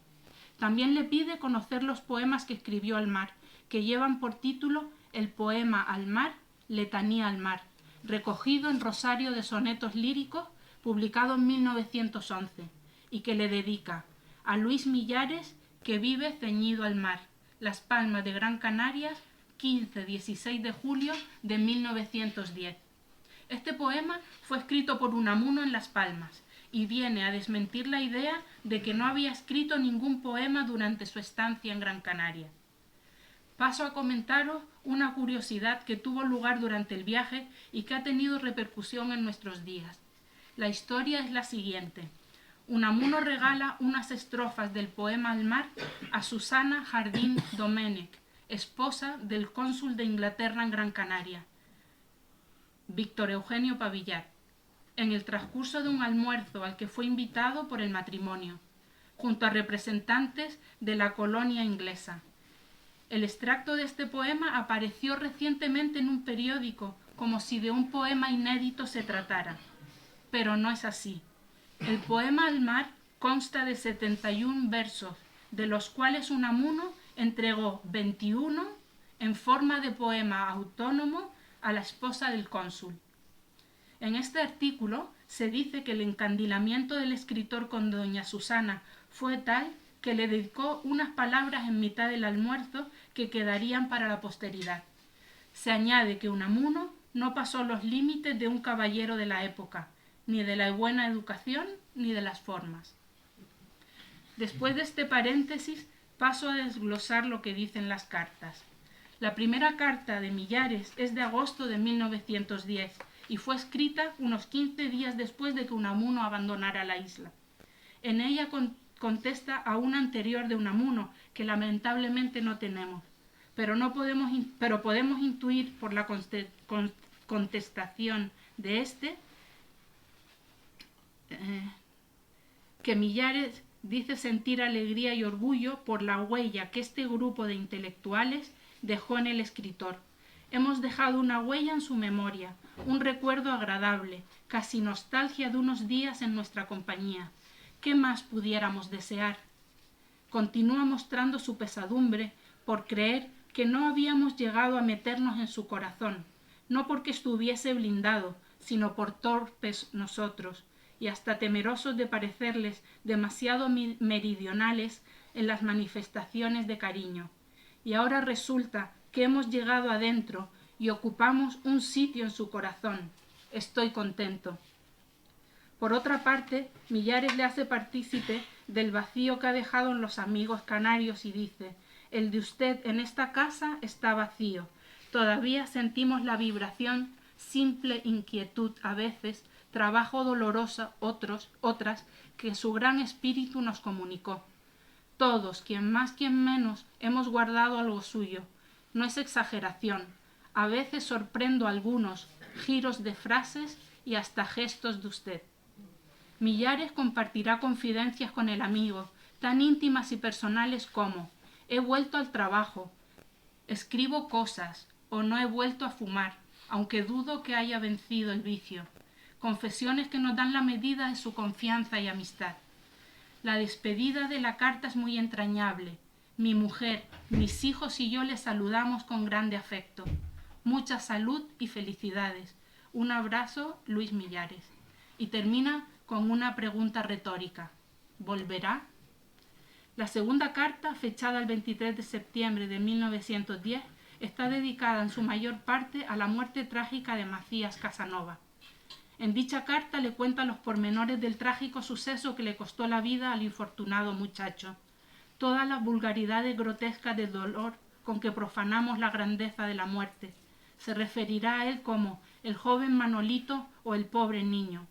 También le pide conocer los poemas que escribió al mar, que llevan por título El poema al mar, Letanía al mar, recogido en Rosario de Sonetos Líricos, publicado en 1911, y que le dedica a Luis Millares, que vive ceñido al mar, Las Palmas de Gran Canaria, 15-16 de julio de 1910. Este poema fue escrito por Unamuno en Las Palmas y viene a desmentir la idea de que no había escrito ningún poema durante su estancia en Gran Canaria. Paso a comentaros una curiosidad que tuvo lugar durante el viaje y que ha tenido repercusión en nuestros días. La historia es la siguiente. Unamuno regala unas estrofas del poema Al mar a Susana Jardín Domènech, esposa del cónsul de Inglaterra en Gran Canaria, Víctor Eugenio Pavillar, en el transcurso de un almuerzo al que fue invitado por el matrimonio, junto a representantes de la colonia inglesa. El extracto de este poema apareció recientemente en un periódico como si de un poema inédito se tratara, pero no es así. El poema Al mar consta de 71 versos, de los cuales Unamuno entregó 21 en forma de poema autónomo a la esposa del cónsul. En este artículo se dice que el encandilamiento del escritor con doña Susana fue tal que le dedicó unas palabras en mitad del almuerzo que quedarían para la posteridad. Se añade que Unamuno no pasó los límites de un caballero de la época, ni de la buena educación ni de las formas. Después de este paréntesis, paso a desglosar lo que dicen las cartas. La primera carta de Millares es de agosto de 1910 y fue escrita unos 15 días después de que Unamuno abandonara la isla. En ella contesta a una anterior de Unamuno que lamentablemente no tenemos, pero podemos intuir por la contestación de este que Millares dice sentir alegría y orgullo por la huella que este grupo de intelectuales dejó en el escritor. Hemos dejado una huella en su memoria, un recuerdo agradable, casi nostalgia de unos días en nuestra compañía. ¿Qué más pudiéramos desear? Continúa mostrando su pesadumbre por creer que no habíamos llegado a meternos en su corazón, no porque estuviese blindado, sino por torpes nosotros, y hasta temerosos de parecerles demasiado meridionales en las manifestaciones de cariño. Y ahora resulta que hemos llegado adentro y ocupamos un sitio en su corazón. Estoy contento. Por otra parte, Millares le hace partícipe del vacío que ha dejado en los amigos canarios y dice: el de usted en esta casa está vacío. Todavía sentimos la vibración, simple inquietud a veces, trabajo dolorosa otras, que su gran espíritu nos comunicó. Todos, quien más, quien menos, hemos guardado algo suyo. No es exageración. A veces sorprendo algunos giros de frases y hasta gestos de usted. Millares compartirá confidencias con el amigo, tan íntimas y personales como: he vuelto al trabajo, escribo cosas, o no he vuelto a fumar, aunque dudo que haya vencido el vicio. Confesiones que nos dan la medida de su confianza y amistad. La despedida de la carta es muy entrañable. Mi mujer, mis hijos y yo le saludamos con grande afecto. Mucha salud y felicidades. Un abrazo, Luis Millares. Y termina con una pregunta retórica. ¿Volverá? La segunda carta, fechada el 23 de septiembre de 1910, está dedicada en su mayor parte a la muerte trágica de Macías Casanova. En dicha carta le cuenta los pormenores del trágico suceso que le costó la vida al infortunado muchacho, todas las vulgaridades grotescas de dolor con que profanamos la grandeza de la muerte. Se referirá a él como el joven Manolito o el pobre niño.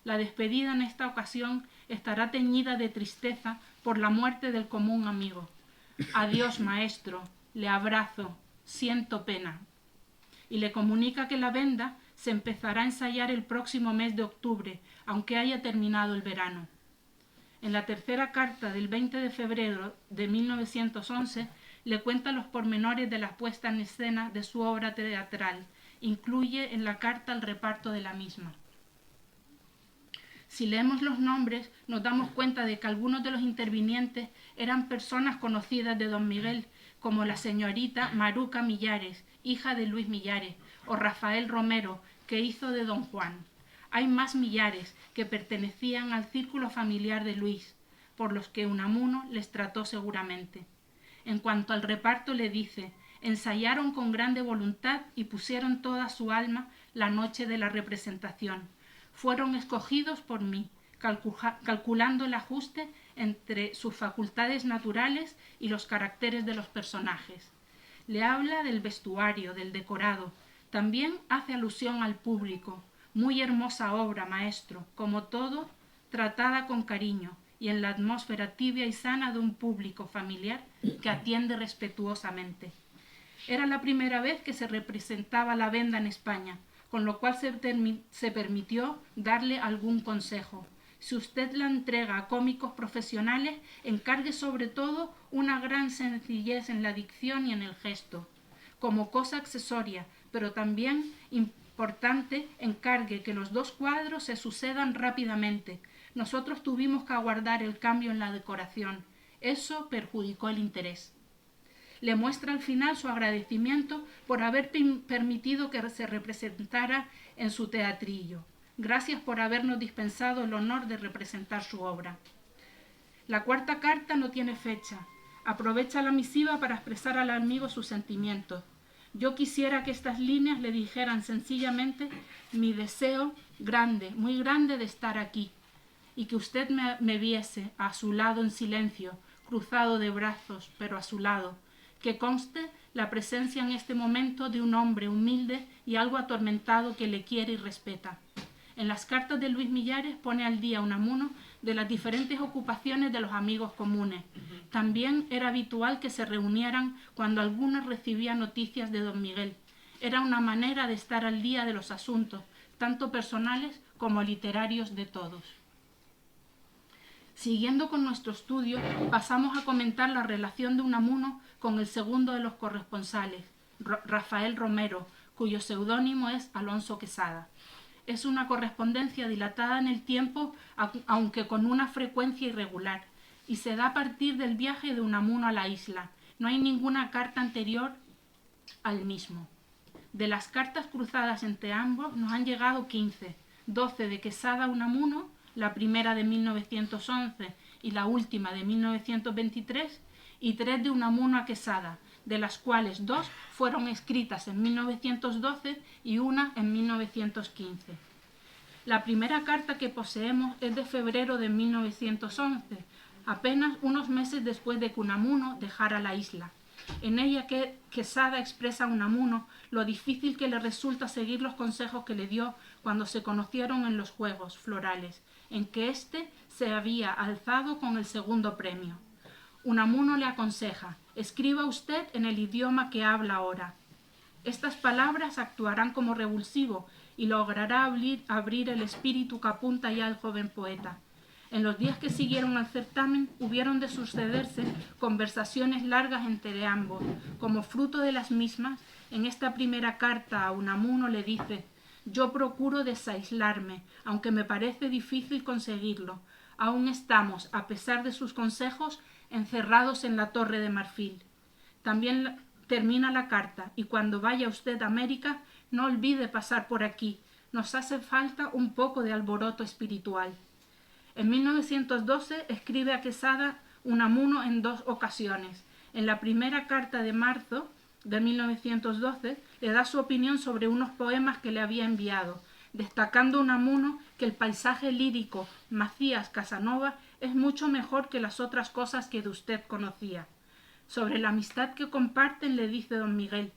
La despedida en esta ocasión estará teñida de tristeza por la muerte del común amigo. Adiós, maestro, le abrazo, siento pena. Y le comunica que la venda se empezará a ensayar el próximo mes de octubre, aunque haya terminado el verano. En la tercera carta del 20 de febrero de 1911 le cuenta los pormenores de la puesta en escena de su obra teatral. Incluye en la carta el reparto de la misma. Si leemos los nombres, nos damos cuenta de que algunos de los intervinientes eran personas conocidas de don Miguel, como la señorita Maruca Millares, hija de Luis Millares, o Rafael Romero, que hizo de don Juan. Hay más Millares que pertenecían al círculo familiar de Luis, por los que Unamuno les trató seguramente. En cuanto al reparto le dice: ensayaron con grande voluntad y pusieron toda su alma la noche de la representación. Fueron escogidos por mí, calculando el ajuste entre sus facultades naturales y los caracteres de los personajes. Le habla del vestuario, del decorado. También hace alusión al público. Muy hermosa obra, maestro, como todo, tratada con cariño y en la atmósfera tibia y sana de un público familiar que atiende respetuosamente. Era la primera vez que se representaba la venda en España, con lo cual se permitió darle algún consejo. Si usted la entrega a cómicos profesionales, encargue sobre todo una gran sencillez en la dicción y en el gesto. Como cosa accesoria, pero también importante, encargue que los dos cuadros se sucedan rápidamente. Nosotros tuvimos que aguardar el cambio en la decoración. Eso perjudicó el interés. Le muestra al final su agradecimiento por haber permitido que se representara en su teatrillo. Gracias por habernos dispensado el honor de representar su obra. La cuarta carta no tiene fecha. Aprovecha la misiva para expresar al amigo sus sentimientos. Yo quisiera que estas líneas le dijeran sencillamente mi deseo grande, muy grande de estar aquí, y que usted me viese a su lado en silencio, cruzado de brazos, pero a su lado. Que conste la presencia en este momento de un hombre humilde y algo atormentado que le quiere y respeta. En las cartas de Luis Millares pone al día Unamuno de las diferentes ocupaciones de los amigos comunes. También era habitual que se reunieran cuando alguno recibía noticias de don Miguel. Era una manera de estar al día de los asuntos, tanto personales como literarios de todos. Siguiendo con nuestro estudio, pasamos a comentar la relación de Unamuno con el segundo de los corresponsales, Rafael Romero, cuyo seudónimo es Alonso Quesada. Es una correspondencia dilatada en el tiempo, aunque con una frecuencia irregular, y se da a partir del viaje de Unamuno a la isla. No hay ninguna carta anterior al mismo. De las cartas cruzadas entre ambos nos han llegado 15, 12 de Quesada a Unamuno, la primera de 1911 y la última de 1923, y 3 de Unamuno a Quesada, de las cuales 2 fueron escritas en 1912 y una en 1915. La primera carta que poseemos es de febrero de 1911, apenas unos meses después de que Unamuno dejara la isla. En ella Quesada expresa a Unamuno lo difícil que le resulta seguir los consejos que le dio cuando se conocieron en los Juegos Florales, en que éste se había alzado con el segundo premio. Unamuno le aconseja: escriba usted en el idioma que habla ahora. Estas palabras actuarán como revulsivo y logrará abrir el espíritu que apunta ya el joven poeta. En los días que siguieron al certamen hubieron de sucederse conversaciones largas entre ambos. Como fruto de las mismas, en esta primera carta a Unamuno le dice: «Yo procuro desaislarme, aunque me parece difícil conseguirlo. Aún estamos, a pesar de sus consejos, encerrados en la Torre de Marfil». También termina la carta: «Y cuando vaya usted a América, no olvide pasar por aquí. Nos hace falta un poco de alboroto espiritual». En 1912 escribe a Quesada Unamuno en 2 ocasiones. En la primera carta de marzo de 1912 le da su opinión sobre unos poemas que le había enviado, destacando Unamuno que el paisaje lírico Macías Casanova es mucho mejor que las otras cosas que de usted conocía. Sobre la amistad que comparten le dice don Miguel: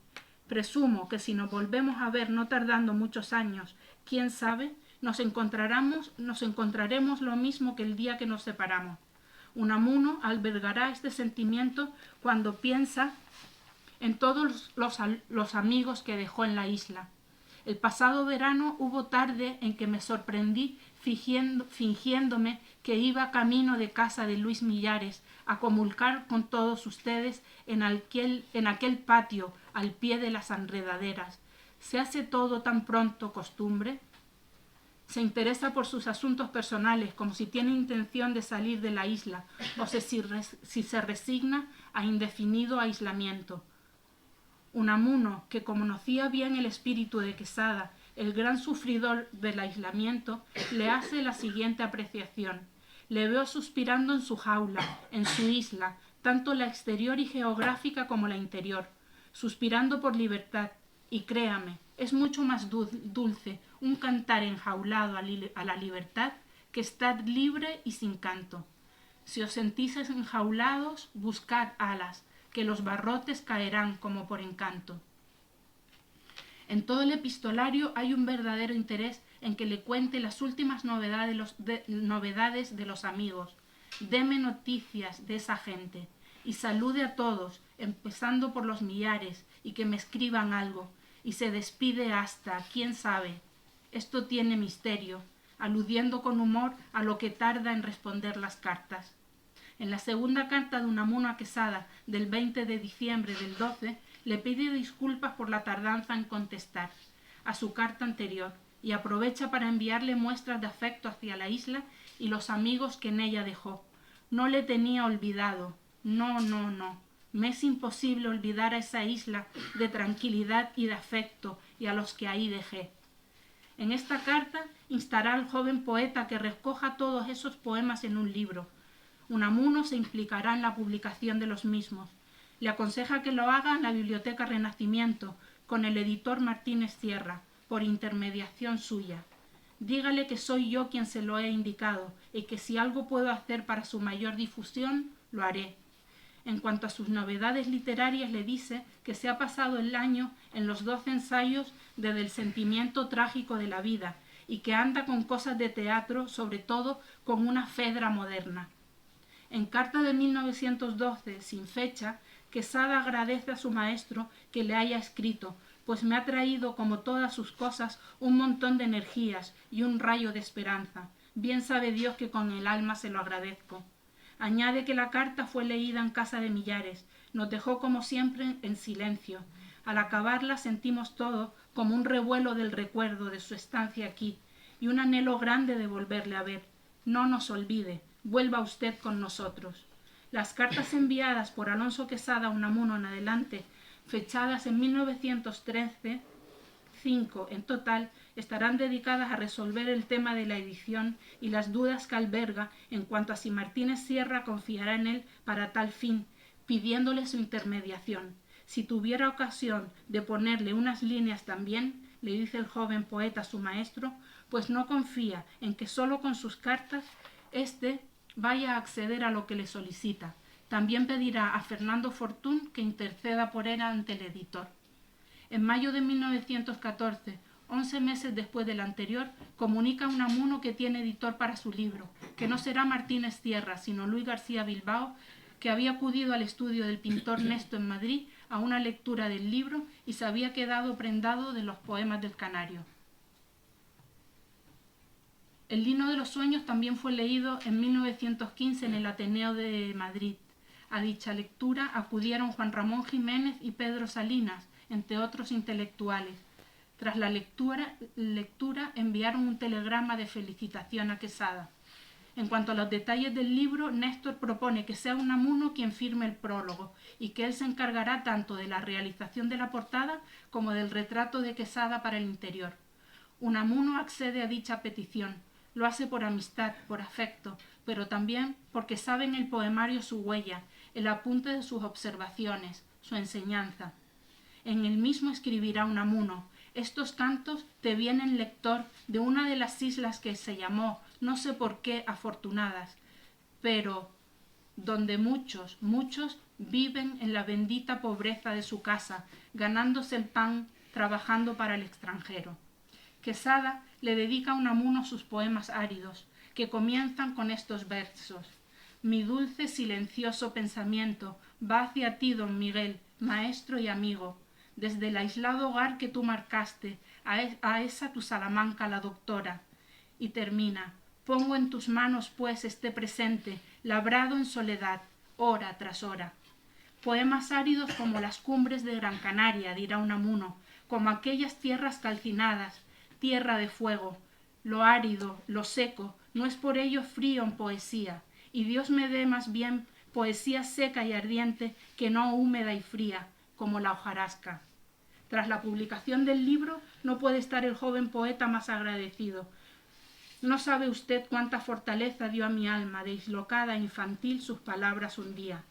«Presumo que si nos volvemos a ver no tardando muchos años, quién sabe, nos encontraremos lo mismo que el día que nos separamos». Unamuno albergará este sentimiento cuando piensa en todos los amigos que dejó en la isla. El pasado verano hubo tarde en que me sorprendí fingiéndome que iba camino de casa de Luis Millares a comulgar con todos ustedes en aquel patio al pie de las enredaderas. ¿Se hace todo tan pronto costumbre? Se interesa por sus asuntos personales, como si tiene intención de salir de la isla o si se resigna a indefinido aislamiento. Unamuno, que conocía bien el espíritu de Quesada, el gran sufridor del aislamiento, le hace la siguiente apreciación: «Le veo suspirando en su jaula, en su isla, tanto la exterior y geográfica como la interior, suspirando por libertad, y créame, es mucho más dulce un cantar enjaulado a la libertad que estar libre y sin canto. Si os sentís enjaulados, buscad alas, que los barrotes caerán como por encanto». En todo el epistolario hay un verdadero interés en que le cuente las últimas novedades de los amigos. Deme noticias de esa gente y salude a todos, empezando por los Millares, y que me escriban algo, y se despide hasta, quién sabe. Esto tiene misterio, aludiendo con humor a lo que tarda en responder las cartas. En la segunda carta de Unamuno a Quesada del 20 de diciembre del 12 le pide disculpas por la tardanza en contestar a su carta anterior y aprovecha para enviarle muestras de afecto hacia la isla y los amigos que en ella dejó. «No le tenía olvidado. No. Me es imposible olvidar a esa isla de tranquilidad y de afecto y a los que ahí dejé». En esta carta instará al joven poeta que recoja todos esos poemas en un libro. Unamuno se implicará en la publicación de los mismos. Le aconseja que lo haga en la Biblioteca Renacimiento, con el editor Martínez Sierra, por intermediación suya. Dígale que soy yo quien se lo he indicado y que si algo puedo hacer para su mayor difusión, lo haré. En cuanto a sus novedades literarias, le dice que se ha pasado el año en los 12 ensayos desde el sentimiento trágico de la vida y que anda con cosas de teatro, sobre todo con una Fedra moderna. En carta de 1912, sin fecha, Quesada agradece a su maestro que le haya escrito, pues me ha traído, como todas sus cosas, un montón de energías y un rayo de esperanza. Bien sabe Dios que con el alma se lo agradezco. Añade que la carta fue leída en casa de Millares. Nos dejó como siempre en silencio. Al acabarla sentimos todo como un revuelo del recuerdo de su estancia aquí y un anhelo grande de volverle a ver. No nos olvide, vuelva usted con nosotros. Las cartas enviadas por Alonso Quesada a Unamuno en adelante, fechadas en 1913, 5 en total, estarán dedicadas a resolver el tema de la edición y las dudas que alberga en cuanto a si Martínez Sierra confiará en él para tal fin, pidiéndole su intermediación. Si tuviera ocasión de ponerle unas líneas también, le dice el joven poeta a su maestro, pues no confía en que solo con sus cartas éste vaya a acceder a lo que le solicita. También pedirá a Fernando Fortún que interceda por él ante el editor. En mayo de 1914, 11 meses después del anterior, comunica a Unamuno que tiene editor para su libro, que no será Martínez Sierra, sino Luis García Bilbao, que había acudido al estudio del pintor Nesto en Madrid a una lectura del libro y se había quedado prendado de los poemas del canario. El Lino de los Sueños también fue leído en 1915 en el Ateneo de Madrid. A dicha lectura acudieron Juan Ramón Jiménez y Pedro Salinas, entre otros intelectuales. Tras la lectura enviaron un telegrama de felicitación a Quesada. En cuanto a los detalles del libro, Néstor propone que sea Unamuno quien firme el prólogo y que él se encargará tanto de la realización de la portada como del retrato de Quesada para el interior. Unamuno accede a dicha petición. Lo hace por amistad, por afecto, pero también porque sabe en el poemario su huella, el apunte de sus observaciones, su enseñanza. En el mismo escribirá Unamuno: estos cantos te vienen, lector, de una de las islas que se llamó, no sé por qué, afortunadas, pero donde muchos viven en la bendita pobreza de su casa, ganándose el pan, trabajando para el extranjero. Quesada le dedica a Unamuno sus poemas áridos, que comienzan con estos versos: mi dulce silencioso pensamiento va hacia ti, don Miguel, maestro y amigo, desde el aislado hogar que tú marcaste, a esa tu Salamanca la doctora. Y termina: pongo en tus manos pues este presente, labrado en soledad, hora tras hora. Poemas áridos como las cumbres de Gran Canaria, dirá Unamuno, como aquellas tierras calcinadas, tierra de fuego. Lo árido, lo seco, no es por ello frío en poesía, y Dios me dé más bien poesía seca y ardiente que no húmeda y fría, como la hojarasca. Tras la publicación del libro, no puede estar el joven poeta más agradecido. No sabe usted cuánta fortaleza dio a mi alma, dislocada e infantil, sus palabras un día.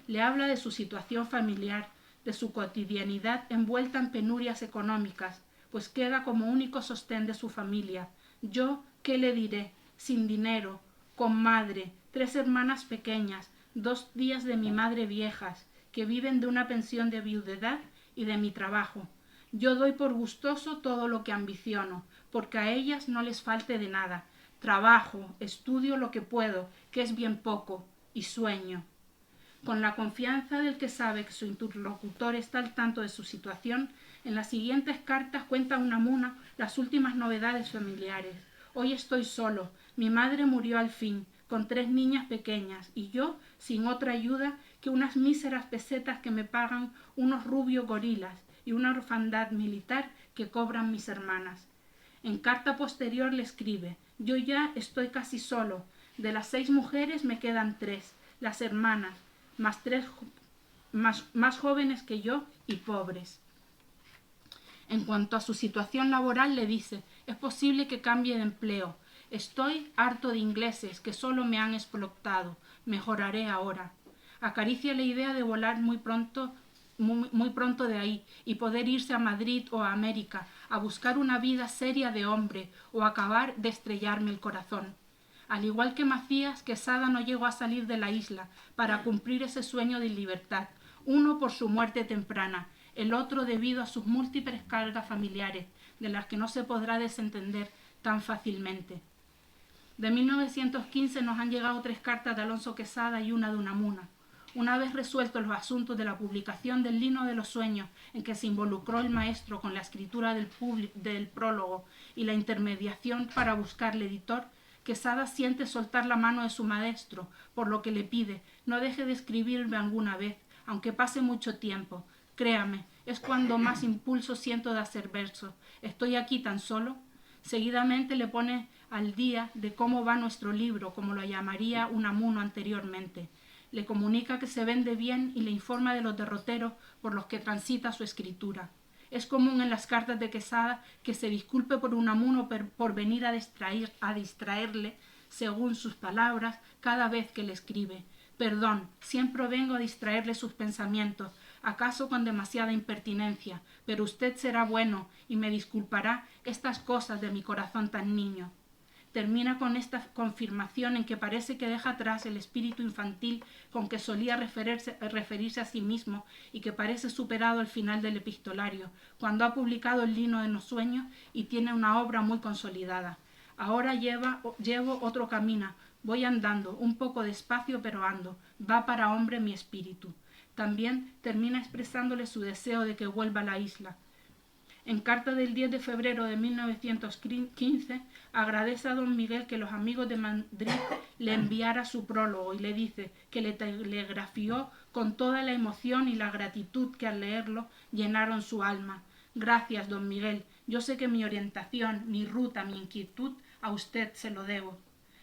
Le habla de su situación familiar, de su cotidianidad envuelta en penurias económicas, pues queda como único sostén de su familia. Yo, ¿qué le diré? Sin dinero, con madre, 3 hermanas pequeñas, 2 tías de mi madre viejas, que viven de una pensión de viudedad y de mi trabajo. Yo doy por gustoso todo lo que ambiciono, porque a ellas no les falte de nada. Trabajo, estudio lo que puedo, que es bien poco, y sueño. Con la confianza del que sabe que su interlocutor está al tanto de su situación, en las siguientes cartas cuenta Unamuno las últimas novedades familiares. Hoy estoy solo, mi madre murió al fin, con 3 niñas pequeñas, y yo sin otra ayuda que unas míseras pesetas que me pagan unos rubios gorilas y una orfandad militar que cobran mis hermanas. En carta posterior le escribe: yo ya estoy casi solo, de las 6 mujeres me quedan 3, las hermanas, más 3 más jóvenes que yo y pobres. En cuanto a su situación laboral, le dice: es posible que cambie de empleo. Estoy harto de ingleses que solo me han explotado. Mejoraré ahora. Acaricia la idea de volar muy pronto de ahí y poder irse a Madrid o a América a buscar una vida seria de hombre o acabar de estrellarme el corazón. Al igual que Macías, Quesada no llegó a salir de la isla para cumplir ese sueño de libertad, uno por su muerte temprana, el otro debido a sus múltiples cargas familiares, de las que no se podrá desentender tan fácilmente. De 1915 nos han llegado 3 cartas de Alonso Quesada y una de Unamuno. Una vez resueltos los asuntos de la publicación del Lino de los Sueños, en que se involucró el maestro con la escritura del prólogo y la intermediación para buscarle editor, Quesada siente soltar la mano de su maestro, por lo que le pide: no deje de escribirme alguna vez, aunque pase mucho tiempo. Créame, es cuando más impulso siento de hacer versos. Estoy aquí tan solo. Seguidamente le pone al día de cómo va nuestro libro, como lo llamaría Unamuno anteriormente. Le comunica que se vende bien y le informa de los derroteros por los que transita su escritura. Es común en las cartas de Quesada que se disculpe por Unamuno por venir a distraerle, según sus palabras, cada vez que le escribe. Perdón, siempre vengo a distraerle sus pensamientos, acaso con demasiada impertinencia, pero usted será bueno y me disculpará estas cosas de mi corazón tan niño. Termina con esta confirmación en que parece que deja atrás el espíritu infantil con que solía referirse a sí mismo y que parece superado al final del epistolario, cuando ha publicado el Lino de los Sueños y tiene una obra muy consolidada. Ahora llevo otro camino, voy andando, un poco despacio pero ando, va para hombre mi espíritu. También termina expresándole su deseo de que vuelva a la isla. En carta del 10 de febrero de 1915, agradece a don Miguel que los amigos de Madrid le enviara su prólogo y le dice que le telegrafió con toda la emoción y la gratitud que al leerlo llenaron su alma. Gracias, don Miguel. Yo sé que mi orientación, mi ruta, mi inquietud a usted se lo debo.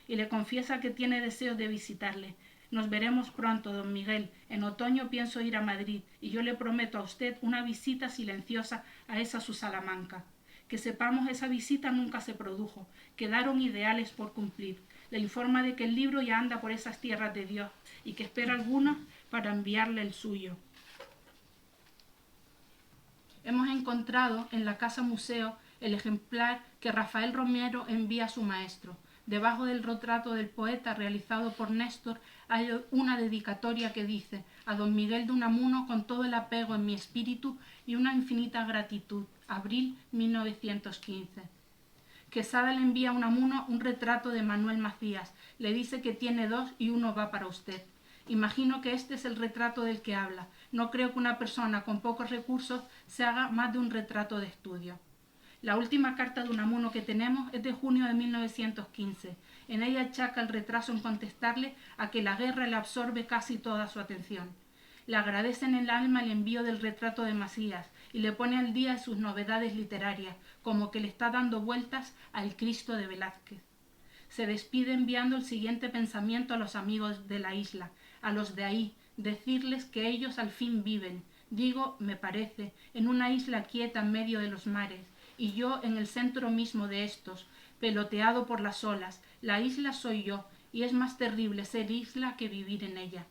Y le confiesa que tiene deseos de visitarle. Nos veremos pronto, don Miguel. En otoño pienso ir a Madrid y yo le prometo a usted una visita silenciosa a esa su Salamanca. Que sepamos, esa visita nunca se produjo. Quedaron ideales por cumplir. Le informa de que el libro ya anda por esas tierras de Dios y que espera algunos para enviarle el suyo. Hemos encontrado en la Casa Museo el ejemplar que Rafael Romero envía a su maestro. Debajo del retrato del poeta realizado por Néstor hay una dedicatoria que dice: a don Miguel de Unamuno con todo el apego en mi espíritu y una infinita gratitud. Abril 1915. Quesada le envía a Unamuno un retrato de Manuel Macías. Le dice que tiene 2 y uno va para usted. Imagino que este es el retrato del que habla. No creo que una persona con pocos recursos se haga más de un retrato de estudio. La última carta de Unamuno que tenemos es de junio de 1915. En ella achaca el retraso en contestarle a que la guerra le absorbe casi toda su atención. Le agradece en el alma el envío del retrato de Macías y le pone al día sus novedades literarias, como que le está dando vueltas al Cristo de Velázquez. Se despide enviando el siguiente pensamiento a los amigos de la isla, a los de ahí, decirles que ellos al fin viven, digo, me parece, en una isla quieta en medio de los mares, y yo en el centro mismo de estos, peloteado por las olas. La isla soy yo, y es más terrible ser isla que vivir en ella.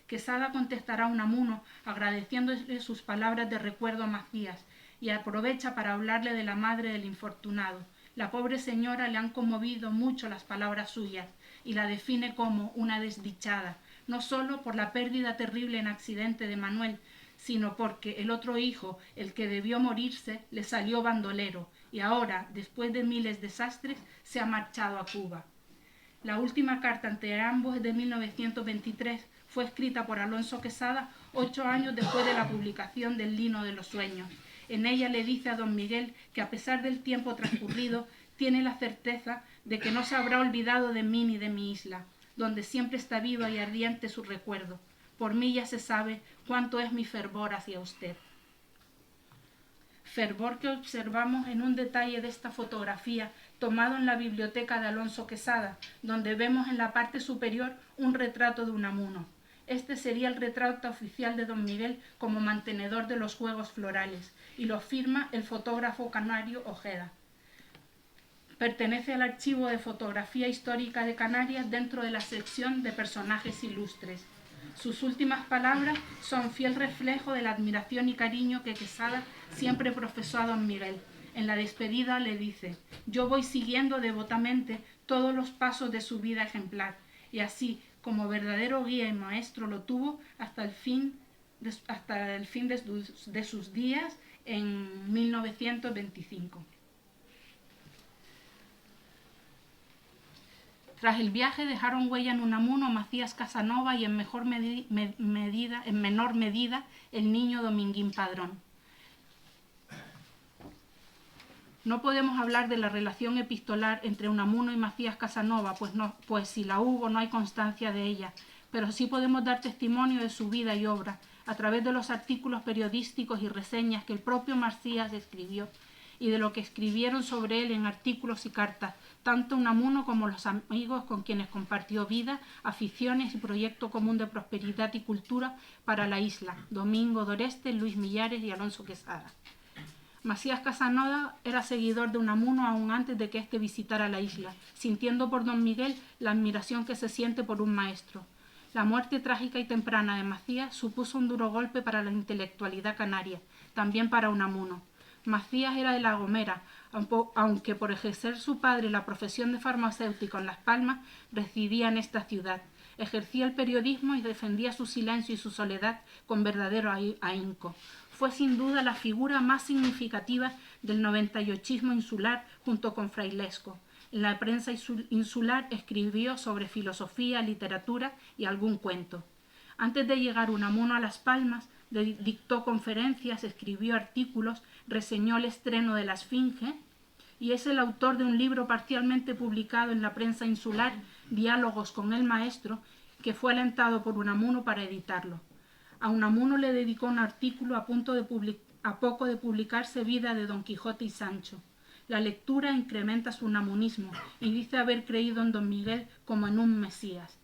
Quesada contestará a Unamuno agradeciéndole sus palabras de recuerdo a Macías, y aprovecha para hablarle de la madre del infortunado. La pobre señora le han conmovido mucho las palabras suyas, y la define como una desdichada, no solo por la pérdida terrible en accidente de Manuel, sino porque el otro hijo, el que debió morirse, le salió bandolero, y ahora, después de miles de desastres, se ha marchado a Cuba. La última carta entre ambos es de 1923, fue escrita por Alonso Quesada 8 años después de la publicación del Lino de los Sueños. En ella le dice a don Miguel que a pesar del tiempo transcurrido, tiene la certeza de que no se habrá olvidado de mí ni de mi isla, donde siempre está viva y ardiente su recuerdo. Por mí ya se sabe cuánto es mi fervor hacia usted. Fervor que observamos en un detalle de esta fotografía tomado en la biblioteca de Alonso Quesada, donde vemos en la parte superior un retrato de Unamuno. Este sería el retrato oficial de don Miguel como mantenedor de los Juegos Florales, y lo firma el fotógrafo canario Ojeda. Pertenece al archivo de fotografía histórica de Canarias dentro de la sección de personajes ilustres. Sus últimas palabras son fiel reflejo de la admiración y cariño que Quesada siempre profesó a don Miguel. En la despedida le dice: yo voy siguiendo devotamente todos los pasos de su vida ejemplar, y así como verdadero guía y maestro lo tuvo hasta el fin de sus días en 1925. Tras el viaje dejaron huella en Unamuno Macías Casanova y en menor medida el niño Dominguín Padrón. No podemos hablar de la relación epistolar entre Unamuno y Macías Casanova, pues si la hubo no hay constancia de ella, pero sí podemos dar testimonio de su vida y obra a través de los artículos periodísticos y reseñas que el propio Macías escribió y de lo que escribieron sobre él en artículos y cartas, tanto Unamuno como los amigos con quienes compartió vida, aficiones y proyecto común de prosperidad y cultura para la isla, Domingo Doreste, Luis Millares y Alonso Quesada. Macías Casanova era seguidor de Unamuno aún antes de que éste visitara la isla, sintiendo por don Miguel la admiración que se siente por un maestro. La muerte trágica y temprana de Macías supuso un duro golpe para la intelectualidad canaria, también para Unamuno. Macías era de La Gomera, aunque por ejercer su padre la profesión de farmacéutico en Las Palmas, residía en esta ciudad. Ejercía el periodismo y defendía su silencio y su soledad con verdadero ahínco. Fue sin duda la figura más significativa del 98ismo insular junto con Frailesco. En la prensa insular escribió sobre filosofía, literatura y algún cuento. Antes de llegar Unamuno a Las Palmas, dictó conferencias, escribió artículos, reseñó el estreno de La Esfinge y es el autor de un libro parcialmente publicado en la prensa insular, Diálogos con el Maestro, que fue alentado por Unamuno para editarlo. A Unamuno le dedicó un artículo a poco de publicarse Vida de Don Quijote y Sancho. La lectura incrementa su unamunismo y dice haber creído en Don Miguel como en un Mesías.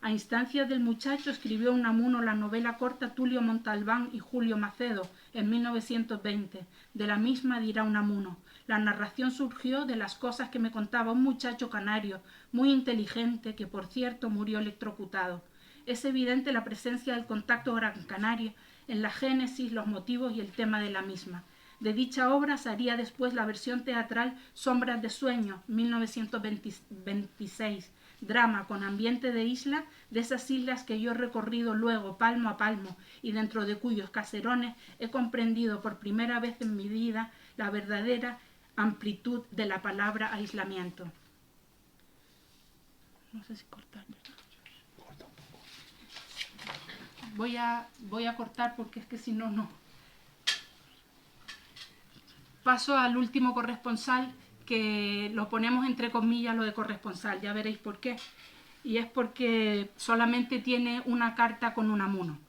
A instancias del muchacho escribió Unamuno la novela corta Tulio Montalbán y Julio Macedo en 1920. De la misma dirá Unamuno: la narración surgió de las cosas que me contaba un muchacho canario, muy inteligente, que por cierto murió electrocutado. Es evidente la presencia del contacto gran canario en la génesis, los motivos y el tema de la misma. De dicha obra se haría después la versión teatral Sombras de Sueño, 1926, drama con ambiente de isla, de esas islas que yo he recorrido luego palmo a palmo y dentro de cuyos caserones he comprendido por primera vez en mi vida la verdadera amplitud de la palabra aislamiento. No sé si cortar, ¿verdad? Voy a cortar porque es que si no, no. Paso al último corresponsal, que lo ponemos entre comillas lo de corresponsal, ya veréis por qué. Y es porque solamente tiene una carta con Unamuno.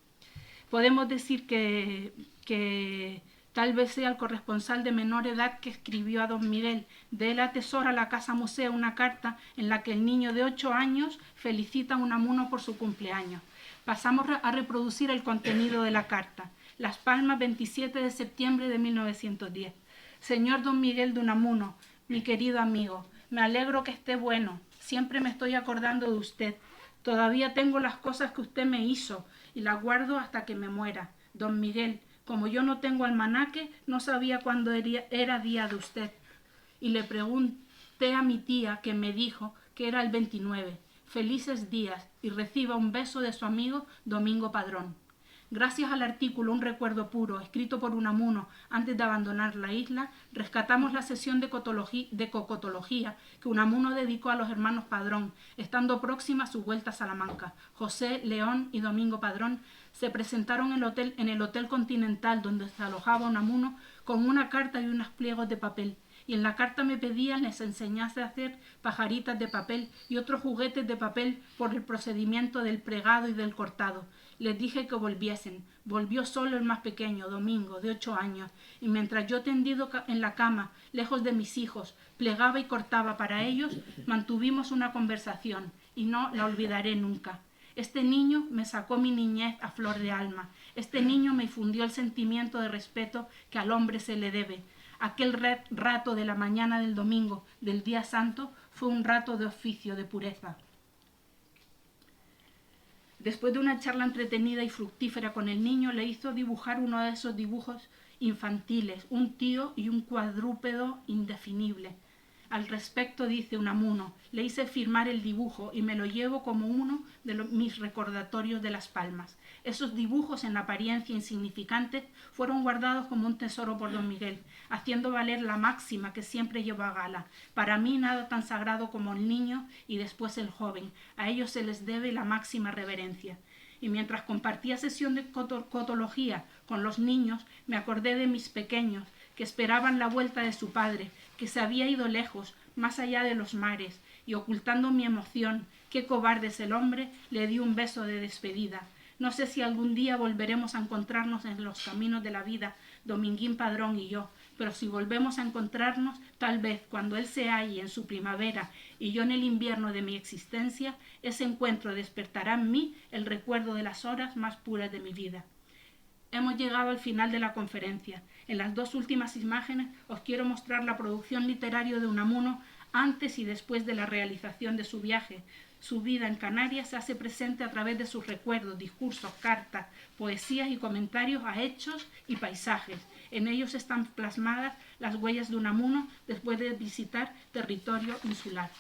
Podemos decir que tal vez sea el corresponsal de menor edad que escribió a Don Miguel. De él atesora la Casa Museo una carta en la que el niño de 8 años felicita a Unamuno por su cumpleaños. Pasamos a reproducir el contenido de la carta. Las Palmas, 27 de septiembre de 1910. Señor Don Miguel de Unamuno, mi querido amigo, me alegro que esté bueno. Siempre me estoy acordando de usted. Todavía tengo las cosas que usted me hizo y las guardo hasta que me muera. Don Miguel, como yo no tengo almanaque, no sabía cuándo era día de usted. Y le pregunté a mi tía, que me dijo que era el 29. Felices días, y reciba un beso de su amigo Domingo Padrón. Gracias al artículo Un recuerdo puro, escrito por Unamuno antes de abandonar la isla, rescatamos la sesión de cocotología que Unamuno dedicó a los hermanos Padrón, estando próxima a su vuelta a Salamanca. José, León y Domingo Padrón se presentaron en el Hotel Continental, donde se alojaba Unamuno, con una carta y unos pliegos de papel. Y en la carta me pedían les enseñase a hacer pajaritas de papel y otros juguetes de papel por el procedimiento del pregado y del cortado. Les dije que volviesen. Volvió solo el más pequeño, Domingo, de 8 años, y mientras yo tendido en la cama, lejos de mis hijos, plegaba y cortaba para ellos, mantuvimos una conversación, y no la olvidaré nunca. Este niño me sacó mi niñez a flor de alma. Este niño me infundió el sentimiento de respeto que al hombre se le debe. Aquel rato de la mañana del domingo, del día santo, fue un rato de oficio, de pureza. Después de una charla entretenida y fructífera con el niño, le hizo dibujar uno de esos dibujos infantiles, un tío y un cuadrúpedo indefinible. Al respecto dice Unamuno: le hice firmar el dibujo y me lo llevo como uno de mis recordatorios de Las Palmas. Esos dibujos, en apariencia insignificantes, fueron guardados como un tesoro por Don Miguel, haciendo valer la máxima que siempre llevó a gala: para mí nada tan sagrado como el niño y después el joven. A ellos se les debe la máxima reverencia. Y mientras compartía sesión de cotología con los niños, me acordé de mis pequeños, que esperaban la vuelta de su padre, que se había ido lejos, más allá de los mares, y ocultando mi emoción, qué cobarde es el hombre, le di un beso de despedida. No sé si algún día volveremos a encontrarnos en los caminos de la vida, Dominguín Padrón y yo, pero si volvemos a encontrarnos, tal vez cuando él se halle en su primavera y yo en el invierno de mi existencia, ese encuentro despertará en mí el recuerdo de las horas más puras de mi vida. Hemos llegado al final de la conferencia. En las 2 últimas imágenes os quiero mostrar la producción literaria de Unamuno antes y después de la realización de su viaje. Su vida en Canarias se hace presente a través de sus recuerdos, discursos, cartas, poesías y comentarios a hechos y paisajes. En ellos están plasmadas las huellas de Unamuno después de visitar territorio insular.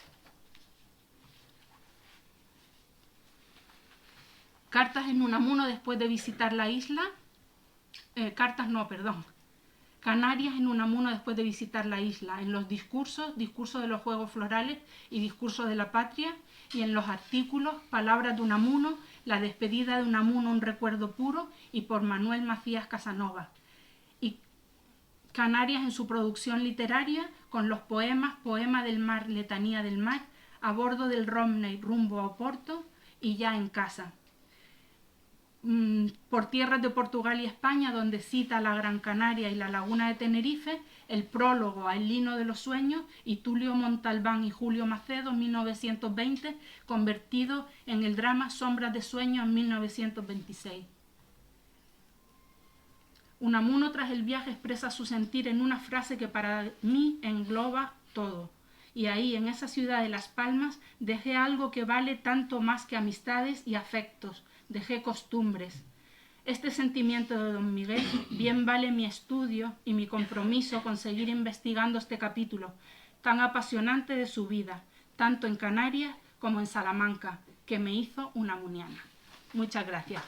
Cartas en Unamuno después de visitar la isla. Canarias en Unamuno después de visitar la isla. En los discursos, discurso de los Juegos Florales y discurso de la Patria. Y en los artículos, palabras de Unamuno, La despedida de Unamuno, un recuerdo puro, y por Manuel Macías Casanova. Y Canarias en su producción literaria, con los poemas Poema del mar, Letanía del mar, A bordo del Romney, rumbo a Oporto, y Ya en casa. Por tierras de Portugal y España, donde cita la Gran Canaria y la Laguna de Tenerife, el prólogo a El lino de los sueños, y Tulio Montalbán y Julio Macedo, 1920, convertido en el drama Sombras de sueño en 1926. Unamuno, tras el viaje, expresa su sentir en una frase que para mí engloba todo. Y ahí, en esa ciudad de Las Palmas, dejé algo que vale tanto más que amistades y afectos. Dejé costumbres. Este sentimiento de don Miguel bien vale mi estudio y mi compromiso con seguir investigando este capítulo tan apasionante de su vida, tanto en Canarias como en Salamanca, que me hizo unamuniana. Muchas gracias.